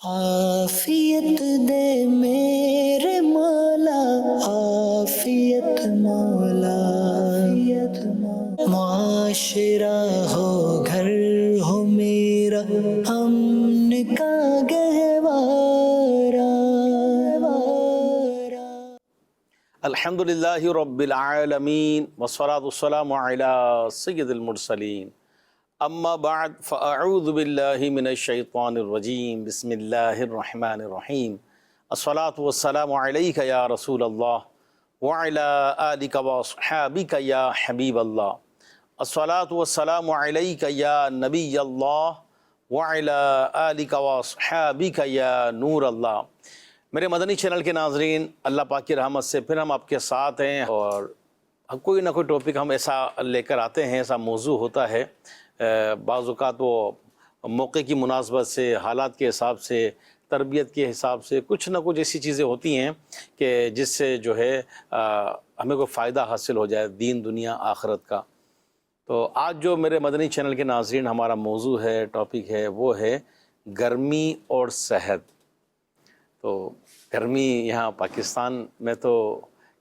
عافیت دے میرے مولا، عافیت مولا، معاشرہ ہو گھر ہو میرا امن کا گہوارہ۔ الحمدللہ رب العالمین والصلاة والسلام علی سید المرسلین، اما بعد فاعوذ باللہ من الشیطان الرجیم، بسم اللہ الرحمن الرحیم۔ الصلاة والسلام علیک یا رسول اللہ وعلی آلک واصحابک یا حبیب اللہ۔ الصلاة والسلام علیک یا نبی اللہ وعلی آلک واصحابک یا نور اللہ۔ میرے مدنی چینل کے ناظرین، اللہ پاک کی رحمت سے پھر ہم آپ کے ساتھ ہیں، اور کوئی نہ کوئی ٹاپک ہم ایسا لے کر آتے ہیں، ایسا موضوع ہوتا ہے۔ بعض اوقات وہ موقع کی مناسبت سے، حالات کے حساب سے، تربیت کے حساب سے کچھ نہ کچھ ایسی چیزیں ہوتی ہیں کہ جس سے جو ہے ہمیں کوئی فائدہ حاصل ہو جائے، دین دنیا آخرت کا۔ تو آج جو میرے مدنی چینل کے ناظرین ہمارا موضوع ہے، ٹاپک ہے، وہ ہے گرمی اور صحت۔ تو گرمی یہاں پاکستان میں تو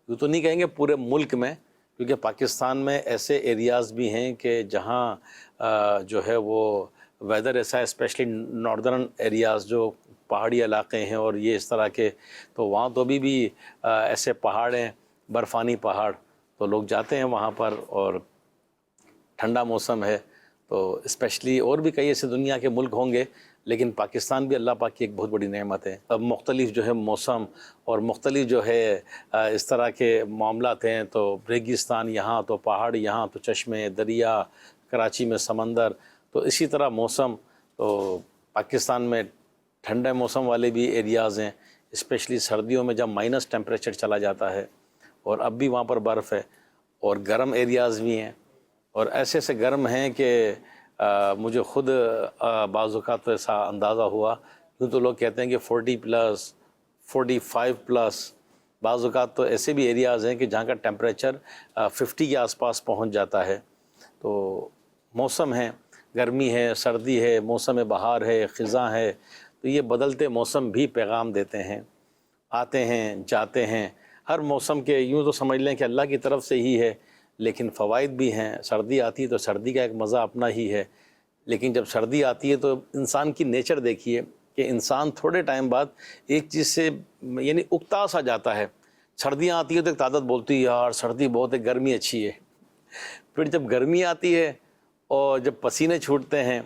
یوں تو نہیں کہیں گے پورے ملک میں، کیونکہ پاکستان میں ایسے ایریاز بھی ہیں کہ جہاں جو ہے وہ ویدر ایسا ہے، اسپیشلی ناردرن ایریاز جو پہاڑی علاقے ہیں اور یہ اس طرح کے، تو وہاں تو بھی ایسے پہاڑ ہیں، برفانی پہاڑ، تو لوگ جاتے ہیں وہاں پر، اور ٹھنڈا موسم ہے۔ تو اسپیشلی اور بھی کئی ایسے دنیا کے ملک ہوں گے، لیکن پاکستان بھی اللہ پاک کی ایک بہت بڑی نعمت ہے۔ اب مختلف جو ہے موسم اور مختلف جو ہے اس طرح کے معاملات ہیں، تو ریگستان یہاں، تو پہاڑ یہاں، تو چشمے، دریا، کراچی میں سمندر، تو اسی طرح موسم۔ تو پاکستان میں ٹھنڈے موسم والے بھی ایریاز ہیں، اسپیشلی سردیوں میں جب مائنس ٹیمپریچر چلا جاتا ہے، اور اب بھی وہاں پر برف ہے، اور گرم ایریاز بھی ہیں، اور ایسے ایسے گرم ہیں کہ مجھے خود بعض اوقات تو ایسا اندازہ ہوا، کیوں تو لوگ کہتے ہیں کہ 40+، 45+، بعض اوقات تو ایسے بھی ایریاز ہیں کہ جہاں کا ٹیمپریچر 50 کے آس پاس پہنچ جاتا ہے۔ تو موسم ہے، گرمی ہے، سردی ہے، موسم بہار ہے، خزاں ہے، تو یہ بدلتے موسم بھی پیغام دیتے ہیں، آتے ہیں جاتے ہیں۔ ہر موسم کے یوں تو سمجھ لیں کہ اللہ کی طرف سے ہی ہے، لیکن فوائد بھی ہیں۔ سردی آتی ہے تو سردی کا ایک مزہ اپنا ہی ہے، لیکن جب سردی آتی ہے تو انسان کی نیچر دیکھیے کہ انسان تھوڑے ٹائم بعد ایک چیز سے یعنی اکتا سا جاتا ہے۔ سردیاں آتی ہے تو ایک عادت بولتی ہے یار سردی بہت ہے، گرمی اچھی ہے۔ پھر جب گرمی آتی ہے اور جب پسینے چھوٹتے ہیں،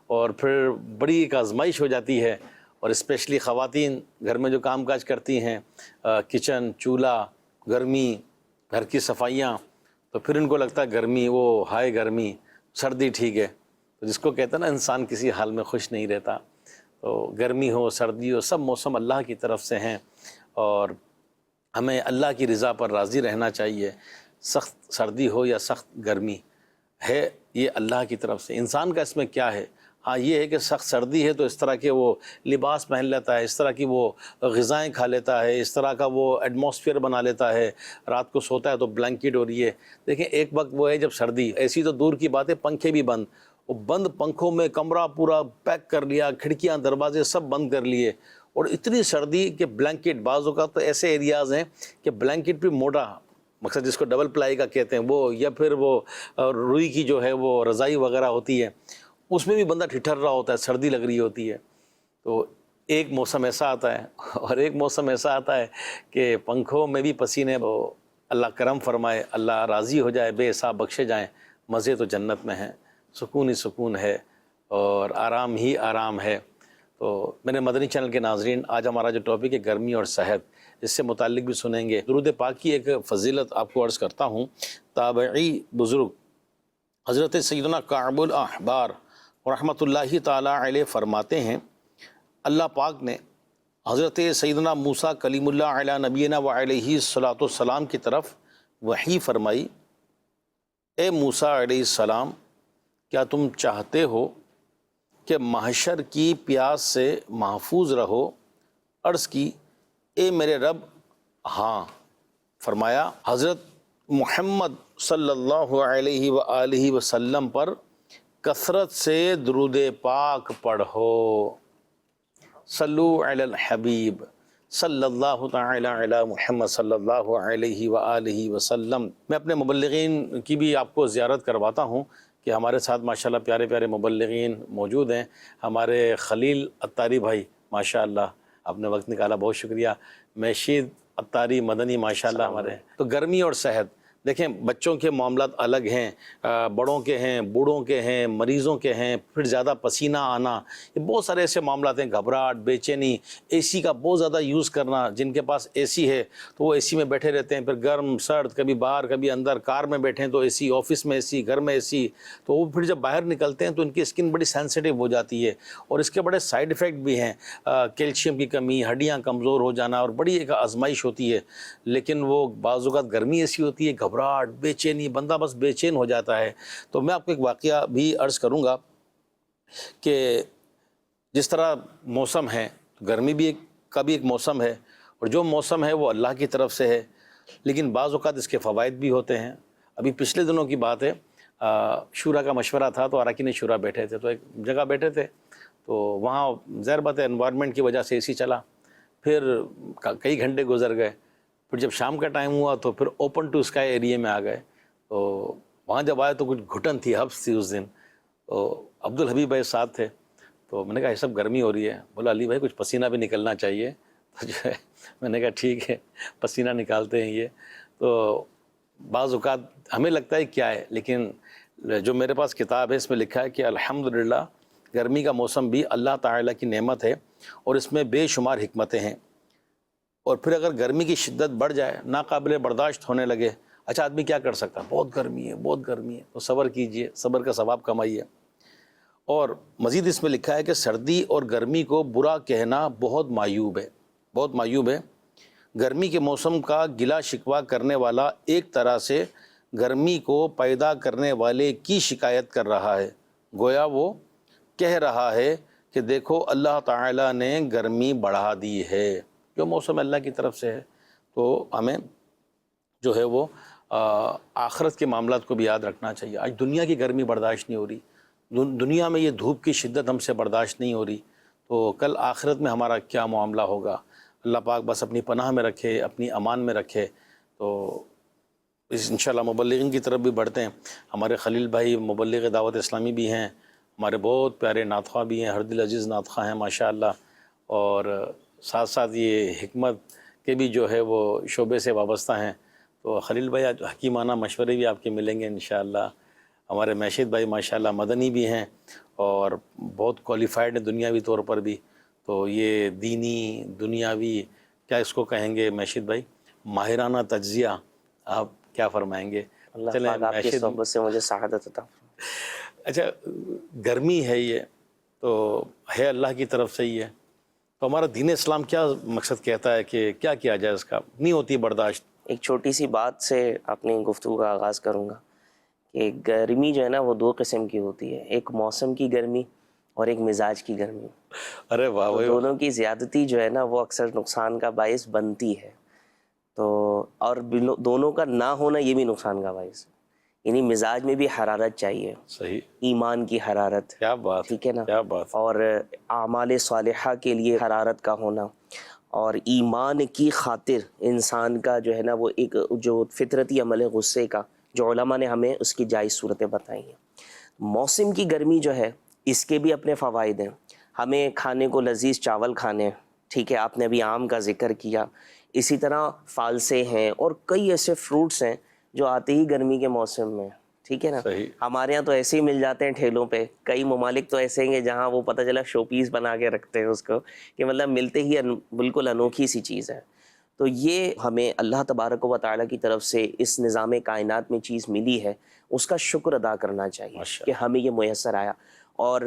اور پھر بڑی ایک آزمائش ہو جاتی ہے، اور اسپیشلی خواتین گھر میں جو کام کاج کرتی ہیں، کچن، چولہا، گرمی، گھر کی صفائیاں، تو پھر ان کو لگتا ہے گرمی، وہ ہائے گرمی، سردی ٹھیک ہے۔ تو جس کو کہتے ہیں نا انسان کسی حال میں خوش نہیں رہتا۔ تو گرمی ہو، سردی ہو، سب موسم اللہ کی طرف سے ہیں، اور ہمیں اللہ کی رضا پر راضی رہنا چاہیے۔ سخت سردی ہو یا سخت گرمی ہے، یہ اللہ کی طرف سے۔ انسان کا اس میں کیا ہے؟ ہاں یہ ہے کہ سخت سردی ہے تو اس طرح کے وہ لباس پہن لیتا ہے، اس طرح کی وہ غذائیں کھا لیتا ہے، اس طرح کا وہ ایٹماسفیئر بنا لیتا ہے، رات کو سوتا ہے تو بلینکٹ اور یہ دیکھیں۔ ایک وقت وہ ہے جب سردی ایسی تو دور کی بات ہے، پنکھے بھی بند، وہ بند پنکھوں میں کمرہ پورا پیک کر لیا، کھڑکیاں دروازے سب بند کر لیے، اور اتنی سردی کہ بلینکٹ، بعض اوقات تو ایسے ایریاز ہیں کہ بلینکٹ بھی موٹا، مقصد جس کو ڈبل پلائی کا کہتے ہیں وہ، یا پھر وہ روئی کی جو ہے وہ رضائی وغیرہ ہوتی ہے، اس میں بھی بندہ ٹھٹھر رہا ہوتا ہے، سردی لگ رہی ہوتی ہے۔ تو ایک موسم ایسا آتا ہے، اور ایک موسم ایسا آتا ہے کہ پنکھوں میں بھی پسینے، اللہ کرم فرمائے، اللہ راضی ہو جائے، بے حساب بخشے جائیں، مزے تو جنت میں ہیں، سکون ہی سکون ہے، اور آرام ہی آرام ہے۔ تو میرے مدنی چینل کے ناظرین، آج ہمارا جو ٹاپک ہے گرمی اور صحت، اس سے متعلق بھی سنیں گے۔ درود پاک کی ایک فضیلت آپ کو عرض کرتا ہوں۔ تابعی بزرگ حضرت سیدنا کعب الاحبار رحمۃ اللہ تعالی علیہ فرماتے ہیں، اللہ پاک نے حضرت سیدنا موسیٰ کلیم اللہ علی نبینا و علیہ الصلاۃ والسلام کی طرف وحی فرمائی، اے موسیٰ علیہ السلام، کیا تم چاہتے ہو کہ محشر کی پیاس سے محفوظ رہو؟ عرض کی، اے میرے رب ہاں۔ فرمایا، حضرت محمد صلی اللہ علیہ وآلہ وسلم پر کثرت سے درود پاک پڑھو۔ صلو علی الحبیب صلی اللہ تعالی علی محمد صلی اللہ علیہ وآلہ وسلم۔ میں اپنے مبلغین کی بھی آپ کو زیارت کرواتا ہوں کہ ہمارے ساتھ ماشاءاللہ پیارے پیارے مبلغین موجود ہیں۔ ہمارے خلیل عطاری بھائی ماشاءاللہ آپ نے وقت نکالا، بہت شکریہ۔ میشید عطاری مدنی ماشاءاللہ ہمارے۔ تو گرمی اور صحت، دیکھیں بچوں کے معاملات الگ ہیں، بڑوں کے ہیں، بوڑھوں کے ہیں، مریضوں کے ہیں، پھر زیادہ پسینہ آنا، یہ بہت سارے ایسے معاملات ہیں، گھبراہٹ، بے چینی، اے سی کا بہت زیادہ یوز کرنا۔ جن کے پاس اے سی ہے تو وہ اے سی میں بیٹھے رہتے ہیں، پھر گرم سرد، کبھی باہر کبھی اندر، کار میں بیٹھیں تو اے سی، آفس میں اے سی، گھر میں اے سی، تو وہ پھر جب باہر نکلتے ہیں تو ان کی اسکن بڑی سینسیٹیو ہو جاتی ہے، اور اس کے بڑے سائیڈ ایفیکٹ بھی ہیں، کیلشیم کی کمی، ہڈیاں کمزور ہو جانا، اور بڑی ایک آزمائش ہوتی ہے۔ لیکن وہ بعض اوقات گرمی ایسی ہوتی ہے، گھبراہٹ، بے چینی، بندہ بس بے چین ہو جاتا ہے۔ تو میں آپ کو ایک واقعہ بھی عرض کروں گا کہ جس طرح موسم ہے، گرمی بھی کا بھی ایک موسم ہے، اور جو موسم ہے وہ اللہ کی طرف سے ہے، لیکن بعض اوقات اس کے فوائد بھی ہوتے ہیں۔ ابھی پچھلے دنوں کی بات ہے، شورا کا مشورہ تھا، تو اراکین شورا بیٹھے تھے، تو ایک جگہ بیٹھے تھے، تو وہاں ظاہر بات ہے انوائرمنٹ کی وجہ سے اے سی چلا، پھر کئی گھنٹے گزر گئے، پھر جب شام کا ٹائم ہوا تو پھر اوپن ٹو اسکائی ایریے میں آ گئے، تو وہاں جب آئے تو کچھ گھٹن تھی، حبس تھی اس دن۔ تو عبدالحبیب بھائی ساتھ تھے، تو میں نے کہا یہ سب گرمی ہو رہی ہے، بولا علی بھائی کچھ پسینہ بھی نکلنا چاہیے، تو جو ہے میں نے کہا ٹھیک ہے پسینہ نکالتے ہیں یہ۔ تو بعض اوقات ہمیں لگتا ہے کیا ہے، لیکن جو میرے پاس کتاب ہے اس میں لکھا ہے کہ الحمدللہ گرمی کا موسم بھی اللہ تعالیٰ کی نعمت ہے، اور اس میں بے شمار حکمتیں ہیں۔ اور پھر اگر گرمی کی شدت بڑھ جائے، ناقابل برداشت ہونے لگے، اچھا آدمی کیا کر سکتا ہے، بہت گرمی ہے، بہت گرمی ہے، تو صبر کیجئے، صبر کا ثواب کمائیے۔ اور مزید اس میں لکھا ہے کہ سردی اور گرمی کو برا کہنا بہت معیوب ہے، بہت معیوب ہے۔ گرمی کے موسم کا گلا شکوہ کرنے والا ایک طرح سے گرمی کو پیدا کرنے والے کی شکایت کر رہا ہے، گویا وہ کہہ رہا ہے کہ دیکھو اللہ تعالیٰ نے گرمی بڑھا دی ہے۔ جو موسم اللہ کی طرف سے ہے، تو ہمیں جو ہے وہ آخرت کے معاملات کو بھی یاد رکھنا چاہیے۔ آج دنیا کی گرمی برداشت نہیں ہو رہی، دنیا میں یہ دھوپ کی شدت ہم سے برداشت نہیں ہو رہی، تو کل آخرت میں ہمارا کیا معاملہ ہوگا۔ اللہ پاک بس اپنی پناہ میں رکھے، اپنی امان میں رکھے۔ تو انشاءاللہ مبلغین کی طرف بھی بڑھتے ہیں۔ ہمارے خلیل بھائی مبلغ دعوت اسلامی بھی ہیں، ہمارے بہت پیارے نعت خواہ بھی ہیں، ہردل عزیز نعت خواہ ہیں ماشاءاللہ، اور ساتھ ساتھ یہ حکمت کے بھی جو ہے وہ شعبے سے وابستہ ہیں۔ تو خلیل بھائی حکیمانہ مشورے بھی آپ کے ملیں گے انشاءاللہ۔ ہمارے میشید بھائی ماشاءاللہ مدنی بھی ہیں، اور بہت کوالیفائڈ ہیں دنیاوی طور پر بھی۔ تو یہ دینی دنیاوی کیا اس کو کہیں گے میشید بھائی، ماہرانہ تجزیہ آپ کیا فرمائیں گے؟ اللہ پاک آپ کی صحبت سے مجھے سعادت عطا فرمائے۔ اچھا گرمی ہے یہ تو ہے اللہ کی طرف سے ہی ہے، تو ہمارا دین اسلام کیا مقصد کہتا ہے کہ کیا کیا جائے، اس کا نہیں ہوتی برداشت؟ ایک چھوٹی سی بات سے اپنی گفتگو کا آغاز کروں گا کہ گرمی جو ہے نا وہ دو قسم کی ہوتی ہے، ایک موسم کی گرمی اور ایک مزاج کی گرمی۔ ارے واہ تو واہ، دونوں کی زیادتی جو ہے نا وہ اکثر نقصان کا باعث بنتی ہے، تو اور دونوں کا نہ ہونا یہ بھی نقصان کا باعث ہے۔ یعنی مزاج میں بھی حرارت چاہیے، صحیح، ایمان کی حرارت، کیا بات، ٹھیک ہے نا، کیا بات۔ اور اعمال صالحہ کے لیے حرارت کا ہونا، اور ایمان کی خاطر انسان کا جو ہے نا وہ ایک جو فطرتی عمل ہے غصے کا، جو علماء نے ہمیں اس کی جائز صورتیں بتائی ہیں۔ موسم کی گرمی جو ہے اس کے بھی اپنے فوائد ہیں، ہمیں کھانے کو لذیذ چاول کھانے ہیں، ٹھیک ہے، آپ نے ابھی آم کا ذکر کیا، اسی طرح فالسے ہیں اور کئی ایسے فروٹس ہیں جو آتے ہی گرمی کے موسم میں، ٹھیک ہے نا۔ صحیح، ہمارے یہاں تو ایسے ہی مل جاتے ہیں ٹھیلوں پہ، کئی ممالک تو ایسے ہیں جہاں وہ پتہ چلا شو پیس بنا کے رکھتے ہیں اس کو، کہ مطلب ملتے ہی بالکل انوکھی سی چیز ہے۔ تو یہ ہمیں اللہ تبارک و تعالیٰ کی طرف سے اس نظام کائنات میں چیز ملی ہے، اس کا شکر ادا کرنا چاہیے کہ ہمیں یہ میسر آیا۔ اور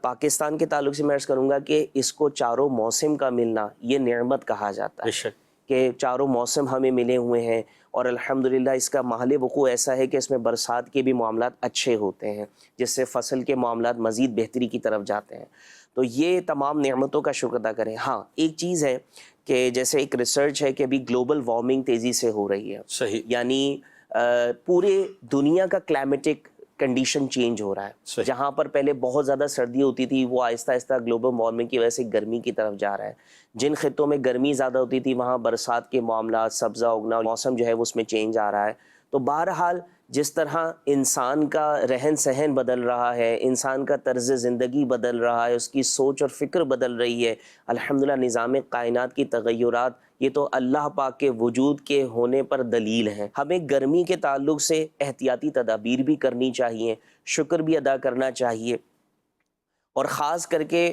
پاکستان کے تعلق سے میں عرض کروں گا کہ اس کو چاروں موسم کا ملنا یہ نعمت کہا جاتا ہے، بے شک، کہ چاروں موسم ہمیں ملے ہوئے ہیں، اور الحمدللہ اس کا محل وقوع ایسا ہے کہ اس میں برسات کے بھی معاملات اچھے ہوتے ہیں، جس سے فصل کے معاملات مزید بہتری کی طرف جاتے ہیں۔ تو یہ تمام نعمتوں کا شکر ادا کریں۔ ہاں ایک چیز ہے کہ جیسے ایک ریسرچ ہے کہ ابھی گلوبل وارمنگ تیزی سے ہو رہی ہے، صحیح، یعنی پورے دنیا کا کلائمیٹک کنڈیشن چینج ہو رہا ہے. صحیح. جہاں پر پہلے بہت زیادہ سردی ہوتی تھی وہ آہستہ آہستہ گلوبل وارمنگ کی وجہ سے گرمی کی طرف جا رہا ہے. جن خطوں میں گرمی زیادہ ہوتی تھی وہاں برسات کے معاملات، سبزہ اگنا، موسم جو ہے وہ اس میں چینج آ رہا ہے. تو بہرحال جس طرح انسان کا رہن سہن بدل رہا ہے، انسان کا طرز زندگی بدل رہا ہے، اس کی سوچ اور فکر بدل رہی ہے، الحمدللہ نظام کائنات کی تغیرات یہ تو اللہ پاک کے وجود کے ہونے پر دلیل ہیں. ہمیں گرمی کے تعلق سے احتیاطی تدابیر بھی کرنی چاہیے، شکر بھی ادا کرنا چاہیے. اور خاص کر کے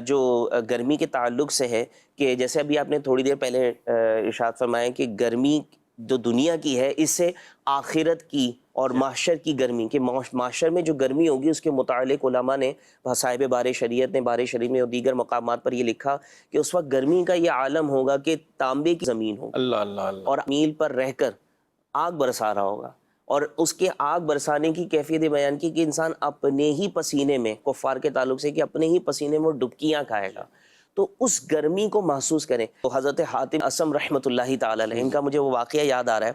جو گرمی کے تعلق سے ہے کہ جیسے ابھی آپ نے تھوڑی دیر پہلے ارشاد فرمایا کہ گرمی جو دنیا کی ہے اس سے آخرت کی اور محشر کی گرمی، کہ محشر میں جو گرمی ہوگی اس کے متعلق علماء نے، صاحب بار شریعت نے بار شریف میں اور دیگر مقامات پر یہ لکھا کہ اس وقت گرمی کا یہ عالم ہوگا کہ تانبے کی زمین ہوگی، اللہ اللہ اللہ، اور میل پر رہ کر آگ برسا رہا ہوگا. اور اس کے آگ برسانے کی کیفیت بیان کی کہ انسان اپنے ہی پسینے میں، کفار کے تعلق سے کہ اپنے ہی پسینے میں ڈبکیاں کھائے گا. تو اس گرمی کو محسوس کریں. تو حضرت حاتم اسم رحمۃ اللہ تعالی علیہ، ان کا مجھے وہ واقعہ یاد آ رہا ہے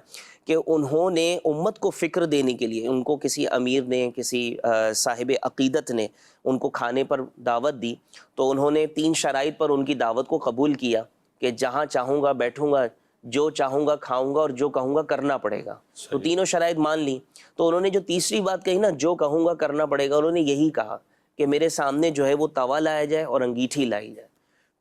کہ انہوں نے امت کو فکر دینے کے لیے، ان کو کسی امیر نے، کسی صاحب عقیدت نے ان کو کھانے پر دعوت دی. تو انہوں نے 3 شرائط پر ان کی دعوت کو قبول کیا کہ جہاں چاہوں گا بیٹھوں گا، جو چاہوں گا کھاؤں گا، اور جو کہوں گا کرنا پڑے گا. تو تینوں شرائط مان لی. تو انہوں نے جو تیسری بات کہی نا، جو کہوں گا کرنا پڑے گا، انہوں نے یہی کہا کہ میرے سامنے جو ہے وہ توا لایا جائے اور انگیٹھی لائی جائے.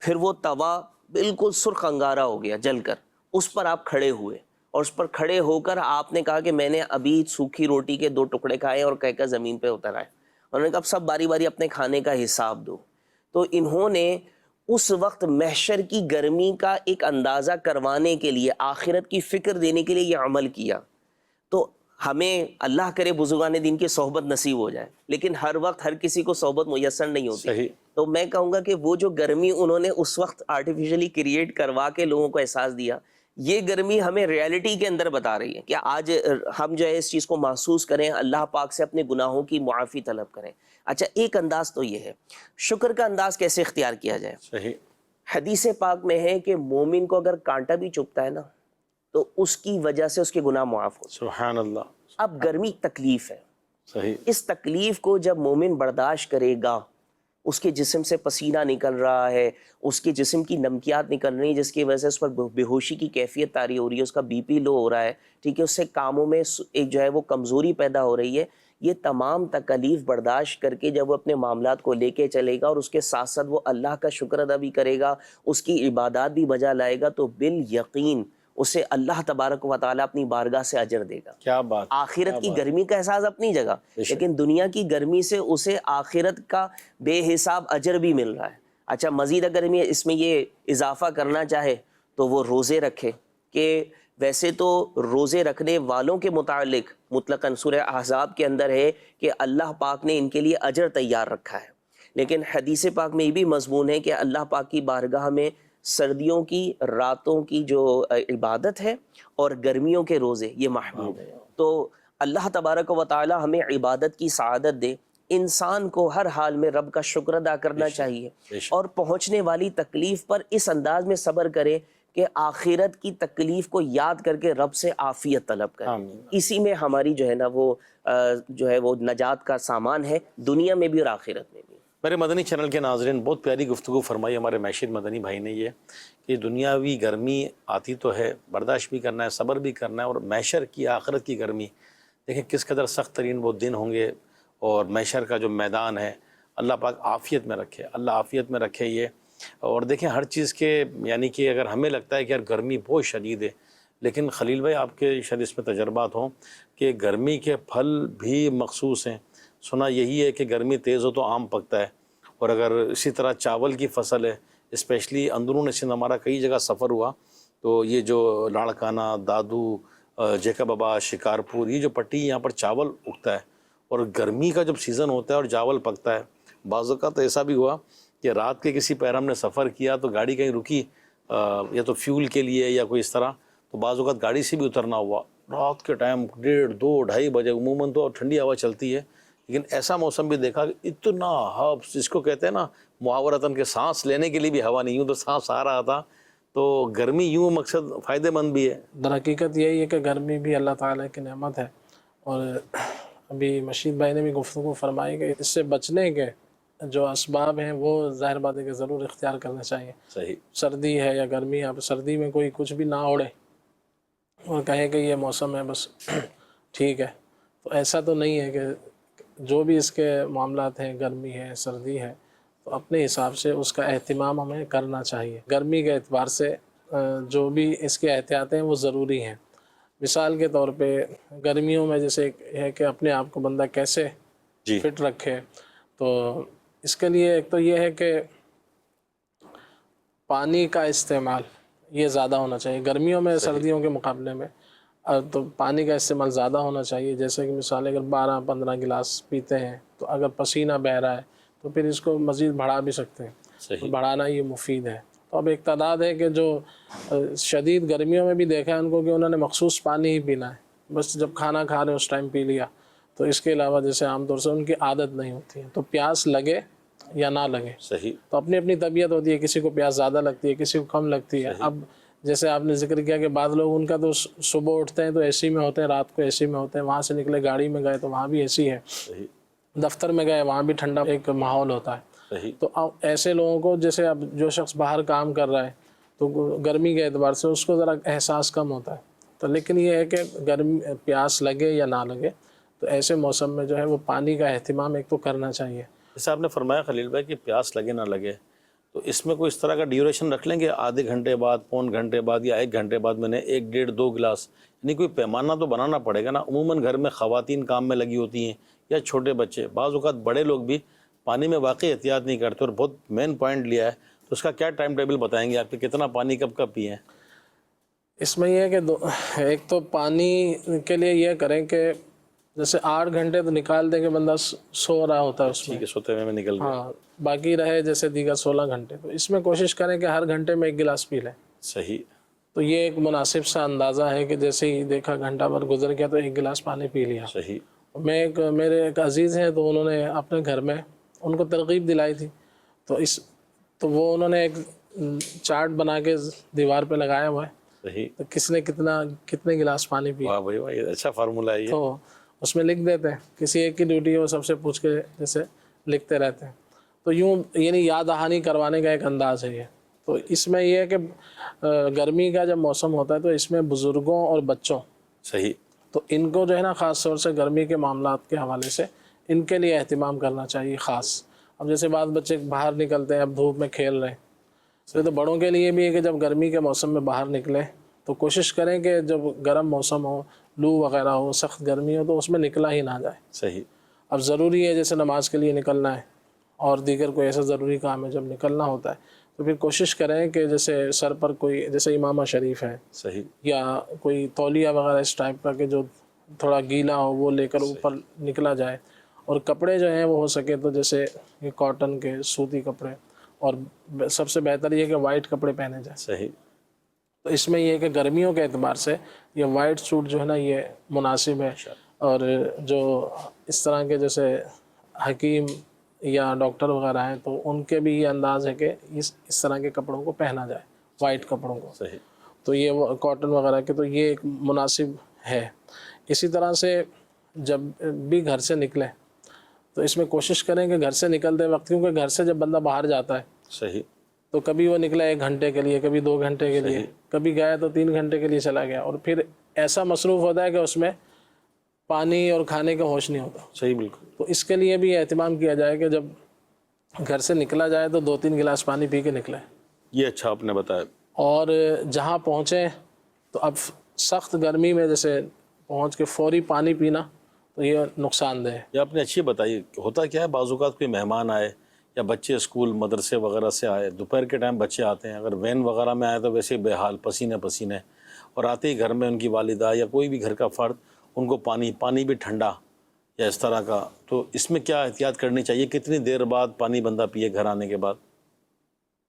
پھر وہ توا بالکل سرخ انگارہ ہو گیا جل کر، اس پر آپ کھڑے ہوئے اور اس پر کھڑے ہو کر آپ نے کہا کہ میں نے ابھی سوکھی روٹی کے 2 ٹکڑے کھائے اور کہہ کر زمین پہ اتر آئے. انہوں نے کہا اب سب باری باری اپنے کھانے کا حساب دو. تو انہوں نے اس وقت محشر کی گرمی کا ایک اندازہ کروانے کے لیے، آخرت کی فکر دینے کے لیے یہ عمل کیا. تو ہمیں اللہ کرے بزرگان دین کی صحبت نصیب ہو جائے، لیکن ہر وقت ہر کسی کو صحبت میسر نہیں ہوتی. صحیح. تو میں کہوں گا کہ وہ جو گرمی انہوں نے اس وقت آرٹیفیشلی کریٹ کروا کے لوگوں کو احساس دیا، یہ گرمی ہمیں ریالٹی کے اندر بتا رہی ہے کہ آج ہم جو ہے اس چیز کو محسوس کریں، اللہ پاک سے اپنے گناہوں کی معافی طلب کریں. اچھا، ایک انداز تو یہ ہے. شکر کا انداز کیسے اختیار کیا جائے؟ صحیح. حدیث پاک میں ہے کہ مومن کو اگر کانٹا بھی چبھتا ہے نا تو اس کی وجہ سے اس کے گناہ معاف ہوتے ہیں. سبحان اللہ. اب گرمی تکلیف ہے، صحیح. اس تکلیف کو جب مومن برداشت کرے گا، اس کے جسم سے پسینہ نکل رہا ہے، اس کے جسم کی نمکیات نکل رہی ہیں جس کی وجہ سے اس پر بے ہوشی کی کیفیت طاری ہو رہی ہے، اس کا بی پی لو ہو رہا ہے، ٹھیک ہے، اس سے کاموں میں ایک جو ہے وہ کمزوری پیدا ہو رہی ہے. یہ تمام تکلیف برداشت کر کے جب وہ اپنے معاملات کو لے کے چلے گا اور اس کے ساتھ ساتھ وہ اللہ کا شکر ادا بھی کرے گا، اس کی عبادات بھی بجا لائے گا، تو بالیقین اسے اللہ تبارک و تعالیٰ اپنی بارگاہ سے اجر دے گا. کیا بات. آخرت کی گرمی کا احساس اپنی جگہ، لیکن دنیا کی گرمی سے اسے آخرت کا بے حساب اجر بھی مل رہا ہے. اچھا، مزید اگر اس میں یہ اضافہ کرنا چاہے تو وہ روزے رکھے. کہ ویسے تو روزے رکھنے والوں کے متعلق مطلقاً سورہ احزاب کے اندر ہے کہ اللہ پاک نے ان کے لیے اجر تیار رکھا ہے، لیکن حدیث پاک میں یہ بھی مضمون ہے کہ اللہ پاک کی بارگاہ میں سردیوں کی راتوں کی جو عبادت ہے اور گرمیوں کے روزے یہ محبوب ہے. تو اللہ تبارک و تعالی ہمیں عبادت کی سعادت دے. انسان کو ہر حال میں رب کا شکر ادا کرنا چاہیے اور پہنچنے والی تکلیف پر اس انداز میں صبر کرے کہ آخرت کی تکلیف کو یاد کر کے رب سے عافیت طلب کرے. اسی میں ہماری جو ہے نا وہ نجات کا سامان ہے، دنیا میں بھی اور آخرت میں بھی. میرے مدنی چینل کے ناظرین، بہت پیاری گفتگو فرمائی ہمارے محشر مدنی بھائی نے، یہ کہ دنیاوی گرمی آتی تو ہے، برداشت بھی کرنا ہے، صبر بھی کرنا ہے، اور محشر کی آخرت کی گرمی دیکھیں کس قدر سخت ترین وہ دن ہوں گے. اور محشر کا جو میدان ہے اللہ پاک عافیت میں رکھے، اللہ عافیت میں رکھے یہ. اور دیکھیں ہر چیز کے یعنی کہ اگر ہمیں لگتا ہے کہ یار گرمی بہت شدید ہے، لیکن خلیل بھائی آپ کے شاید اس میں تجربات ہوں کہ گرمی کے پھل بھی مخصوص ہیں. سنا یہی ہے کہ گرمی تیز ہو تو آم پکتا ہے، اور اگر اسی طرح چاول کی فصل ہے، اسپیشلی اندرون سندھ ہمارا کئی جگہ سفر ہوا تو یہ جو لاڑکانہ، دادو، جیکب آباد، شکارپور، یہ جو پٹی یہاں پر چاول اگتا ہے، اور گرمی کا جب سیزن ہوتا ہے اور چاول پکتا ہے. بعض اوقات ایسا بھی ہوا کہ رات کے کسی پہر ہم نے سفر کیا تو گاڑی کہیں رکی یا تو فیول کے لیے یا کوئی اس طرح، تو بعض اوقات گاڑی سے بھی اترنا ہوا. رات کے ٹائم 1:30، 2، 2:30 بجے، عموماً تو ٹھنڈی ہوا چلتی ہے، لیکن ایسا موسم بھی دیکھا کہ اتنا جس کو کہتے ہیں نا محاورتاً کہ سانس لینے کے لیے بھی ہوا نہیں، یوں تو سانس آ رہا تھا. تو گرمی یوں مقصد فائدہ مند بھی ہے. در حقیقت یہی ہے کہ گرمی بھی اللہ تعالیٰ کی نعمت ہے، اور ابھی مشید بھائی نے بھی گفتگو فرمائی کہ اس سے بچنے کے جو اسباب ہیں وہ ظاہر بات ہے کہ ضرور اختیار کرنا چاہیے. صحیح. سردی ہے یا گرمی ہے، اب سردی میں کوئی کچھ بھی نہ اوڑھے اور کہے کہ یہ موسم ہے بس ٹھیک ہے، تو ایسا تو نہیں ہے. کہ جو بھی اس کے معاملات ہیں، گرمی ہے، سردی ہے، تو اپنے حساب سے اس کا اہتمام ہمیں کرنا چاہیے. گرمی کے اعتبار سے جو بھی اس کے احتیاط ہیں وہ ضروری ہیں. مثال کے طور پہ گرمیوں میں جیسے ہے کہ اپنے آپ کو بندہ کیسے جی. فٹ رکھے، تو اس کے لیے ایک تو یہ ہے کہ پانی کا استعمال یہ زیادہ ہونا چاہیے گرمیوں میں سردیوں کے مقابلے میں. تو پانی کا استعمال زیادہ ہونا چاہیے. جیسے کہ مثال اگر 12-15 گلاس پیتے ہیں تو اگر پسینہ بہہ رہا ہے تو پھر اس کو مزید بڑھا بھی سکتے ہیں. صحیح. بڑھانا یہ مفید ہے. تو اب ایک تعداد ہے کہ جو شدید گرمیوں میں بھی دیکھا ہے ان کو کہ انہوں نے مخصوص پانی ہی پینا ہے، بس جب کھانا کھا رہے اس ٹائم پی لیا. تو اس کے علاوہ جیسے عام طور سے ان کی عادت نہیں ہوتی ہے، تو پیاس لگے یا نہ لگے صحیح. تو اپنی اپنی طبیعت ہوتی ہے. کسی کو پیاس زیادہ لگتی ہے، کسی کو کم لگتی ہے. اب جیسے آپ نے ذکر کیا کہ بعض لوگ ان کا تو صبح اٹھتے ہیں تو اے سی میں ہوتے ہیں، رات کو اے سی میں ہوتے ہیں، وہاں سے نکلے گاڑی میں گئے تو وہاں بھی اے سی ہے، صحیح. دفتر میں گئے وہاں بھی ٹھنڈا ایک ماحول ہوتا ہے. صحیح. تو اب ایسے لوگوں کو جیسے اب جو شخص باہر کام کر رہا ہے تو گرمی کے اعتبار سے اس کو ذرا احساس کم ہوتا ہے. تو لیکن یہ ہے کہ گرمی پیاس لگے یا نہ لگے تو ایسے موسم میں جو ہے وہ پانی کا اہتمام ایک تو کرنا چاہیے. جیسے آپ نے فرمایا خلیل بھائی کہ پیاس لگے نہ لگے، تو اس میں کوئی اس طرح کا ڈیوریشن رکھ لیں گے، آدھے گھنٹے بعد، پون گھنٹے بعد یا 1 گھنٹے بعد میں نے 1 ڈیڑھ 2 گلاس، یعنی کوئی پیمانہ تو بنانا پڑے گا نا. عموماً گھر میں خواتین کام میں لگی ہوتی ہیں یا چھوٹے بچے، بعض اوقات بڑے لوگ بھی پانی میں واقعی احتیاط نہیں کرتے. اور بہت مین پوائنٹ لیا ہے، تو اس کا کیا ٹائم ٹیبل بتائیں گے آپ کہ کتنا پانی کب کب پئیں؟ اس میں یہ ہے کہ ایک تو پانی کے لیے یہ کریں کہ جیسے 8 گھنٹے تو نکال دیں کہ بندہ سو رہا ہوتا ہے اس میں، ٹھیک ہے، سوتے ہوئے میں نکل گیا. ہاں، باقی رہے جیسے دیگر 16 گھنٹے، تو اس میں کوشش کریں کہ ہر گھنٹے میں 1 گلاس پی لیں. صحیح. تو یہ ایک مناسب سا اندازہ ہے کہ جیسے ہی دیکھا گھنٹہ بھر گزر گیا تو 1 گلاس پانی پی لیا. صحیح. میرے ایک عزیز ہیں تو انہوں نے اپنے گھر میں ان کو ترغیب دلائی تھی، تو وہ انہوں نے ایک چارٹ بنا کے دیوار پہ لگایا ہوا ہے. صحیح. تو کس نے کتنے گلاس پانی پیا، واہ بھائی واہ، یہ اچھا فارمولہ ہے یہ. تو اس میں لکھ دیتے ہیں. کسی ایک کی ڈیوٹی ہے وہ سب سے پوچھ کے جیسے لکھتے رہتے ہیں. تو یوں یعنی یاد دہانی کروانے کا ایک انداز ہے یہ. تو اس میں یہ ہے کہ گرمی کا جب موسم ہوتا ہے تو اس میں بزرگوں اور بچوں، صحیح، تو ان کو جو ہے نا خاص طور سے گرمی کے معاملات کے حوالے سے ان کے لیے اہتمام کرنا چاہیے خاص. اب جیسے بعض بچے باہر نکلتے ہیں، اب دھوپ میں کھیل رہے ہیں، تو بڑوں کے لیے بھی ہے کہ جب گرمی کے موسم میں باہر نکلیں تو کوشش کریں کہ جب گرم موسم ہو، لو وغیرہ ہو، سخت گرمی ہو، تو اس میں نکلا ہی نہ جائے. صحیح. اب ضروری ہے جیسے نماز کے لیے نکلنا ہے اور دیگر کوئی ایسا ضروری کام ہے جب نکلنا ہوتا ہے تو پھر کوشش کریں کہ جیسے سر پر کوئی جیسے امامہ شریف ہے صحیح. یا کوئی تولیہ وغیرہ اس ٹائپ کا کہ جو تھوڑا گیلا ہو وہ لے کر اوپر نکلا جائے. اور کپڑے جو ہیں وہ ہو سکے تو جیسے یہ کاٹن کے سوتی کپڑے، اور سب سے بہتر یہ کہ وائٹ کپڑے پہنے جائیں. صحیح. تو اس میں یہ ہے کہ گرمیوں کے اعتبار سے یہ وائٹ سوٹ جو ہے نا یہ مناسب ہے. اور جو اس طرح کے جیسے حکیم یا ڈاکٹر وغیرہ ہیں تو ان کے بھی یہ انداز ہے کہ اس طرح کے کپڑوں کو پہنا جائے، وائٹ کپڑوں کو. صحیح. تو یہ کاٹن وغیرہ کے تو یہ ایک مناسب ہے. اسی طرح سے جب بھی گھر سے نکلیں تو اس میں کوشش کریں کہ گھر سے نکلتے وقت، کیونکہ گھر سے جب بندہ باہر جاتا ہے صحیح، تو کبھی وہ نکلا 1 گھنٹے کے لیے، کبھی 2 گھنٹے کے لیے، کبھی گیا تو 3 گھنٹے کے لیے چلا گیا، اور پھر ایسا مصروف ہوتا ہے کہ اس میں پانی اور کھانے کا ہوش نہیں ہوتا. صحیح، بالکل. تو اس کے لیے بھی اہتمام کیا جائے کہ جب گھر سے نکلا جائے تو 2-3 گلاس پانی پی کے نکلے. یہ اچھا آپ نے بتایا. اور جہاں پہنچیں تو اب سخت گرمی میں جیسے پہنچ کے فوری پانی پینا تو یہ نقصان دہ ہے. یہ آپ نے اچھی بتائی. ہوتا کیا ہے، بعض اوقات کوئی مہمان آئے یا بچے اسکول مدرسے وغیرہ سے آئے، دوپہر کے ٹائم بچے آتے ہیں، اگر وین وغیرہ میں آئے تو ویسے بے حال پسینے، اور آتے ہی گھر میں ان کی والدہ یا کوئی بھی گھر کا فرد ان کو پانی بھی ٹھنڈا یا اس طرح کا. تو اس میں کیا احتیاط کرنی چاہیے؟ کتنی دیر بعد پانی بندہ پیے گھر آنے کے بعد؟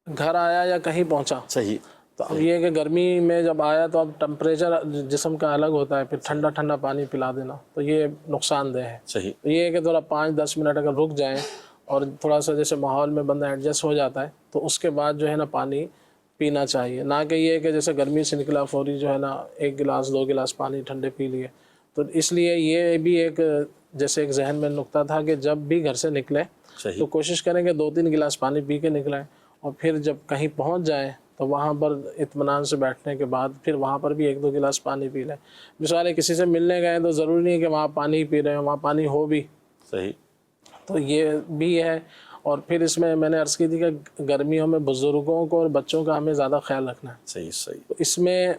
گھر آیا یا کہیں پہنچا. صحیح. تو اب یہ ہے کہ گرمی میں جب آیا تو اب ٹمپریچر جسم کا الگ ہوتا ہے، پھر ٹھنڈا پانی پلا دینا تو یہ نقصان دہ ہے. صحیح. تو یہ ہے کہ تھوڑا 5-10 منٹ اگر رک جائیں اور تھوڑا سا جیسے ماحول میں بندہ ایڈجسٹ ہو جاتا ہے تو اس کے بعد جو ہے نا پانی پینا چاہیے. نہ کہ یہ کہ جیسے گرمی سے نکلا فوری جو ہے نا 1 گلاس 2 گلاس پانی ٹھنڈے پی لیے. تو اس لیے یہ بھی ایک جیسے ایک ذہن میں نکتہ تھا کہ جب بھی گھر سے نکلیں صحیح تو کوشش کریں کہ 2-3 گلاس پانی پی کے نکلیں، اور پھر جب کہیں پہنچ جائیں تو وہاں پر اطمینان سے بیٹھنے کے بعد پھر وہاں پر بھی 1-2 گلاس پانی پی لیں۔ مثال ہے کسی سے ملنے گئے تو ضروری نہیں کہ وہاں پانی ہی پی رہے ہیں، وہاں پانی ہو بھی، صحیح تو یہ بھی ہے۔ اور پھر اس میں نے عرض کی تھی کہ گرمیوں میں بزرگوں کو اور بچوں کا ہمیں زیادہ خیال رکھنا ہے، صحیح صحیح تو اس میں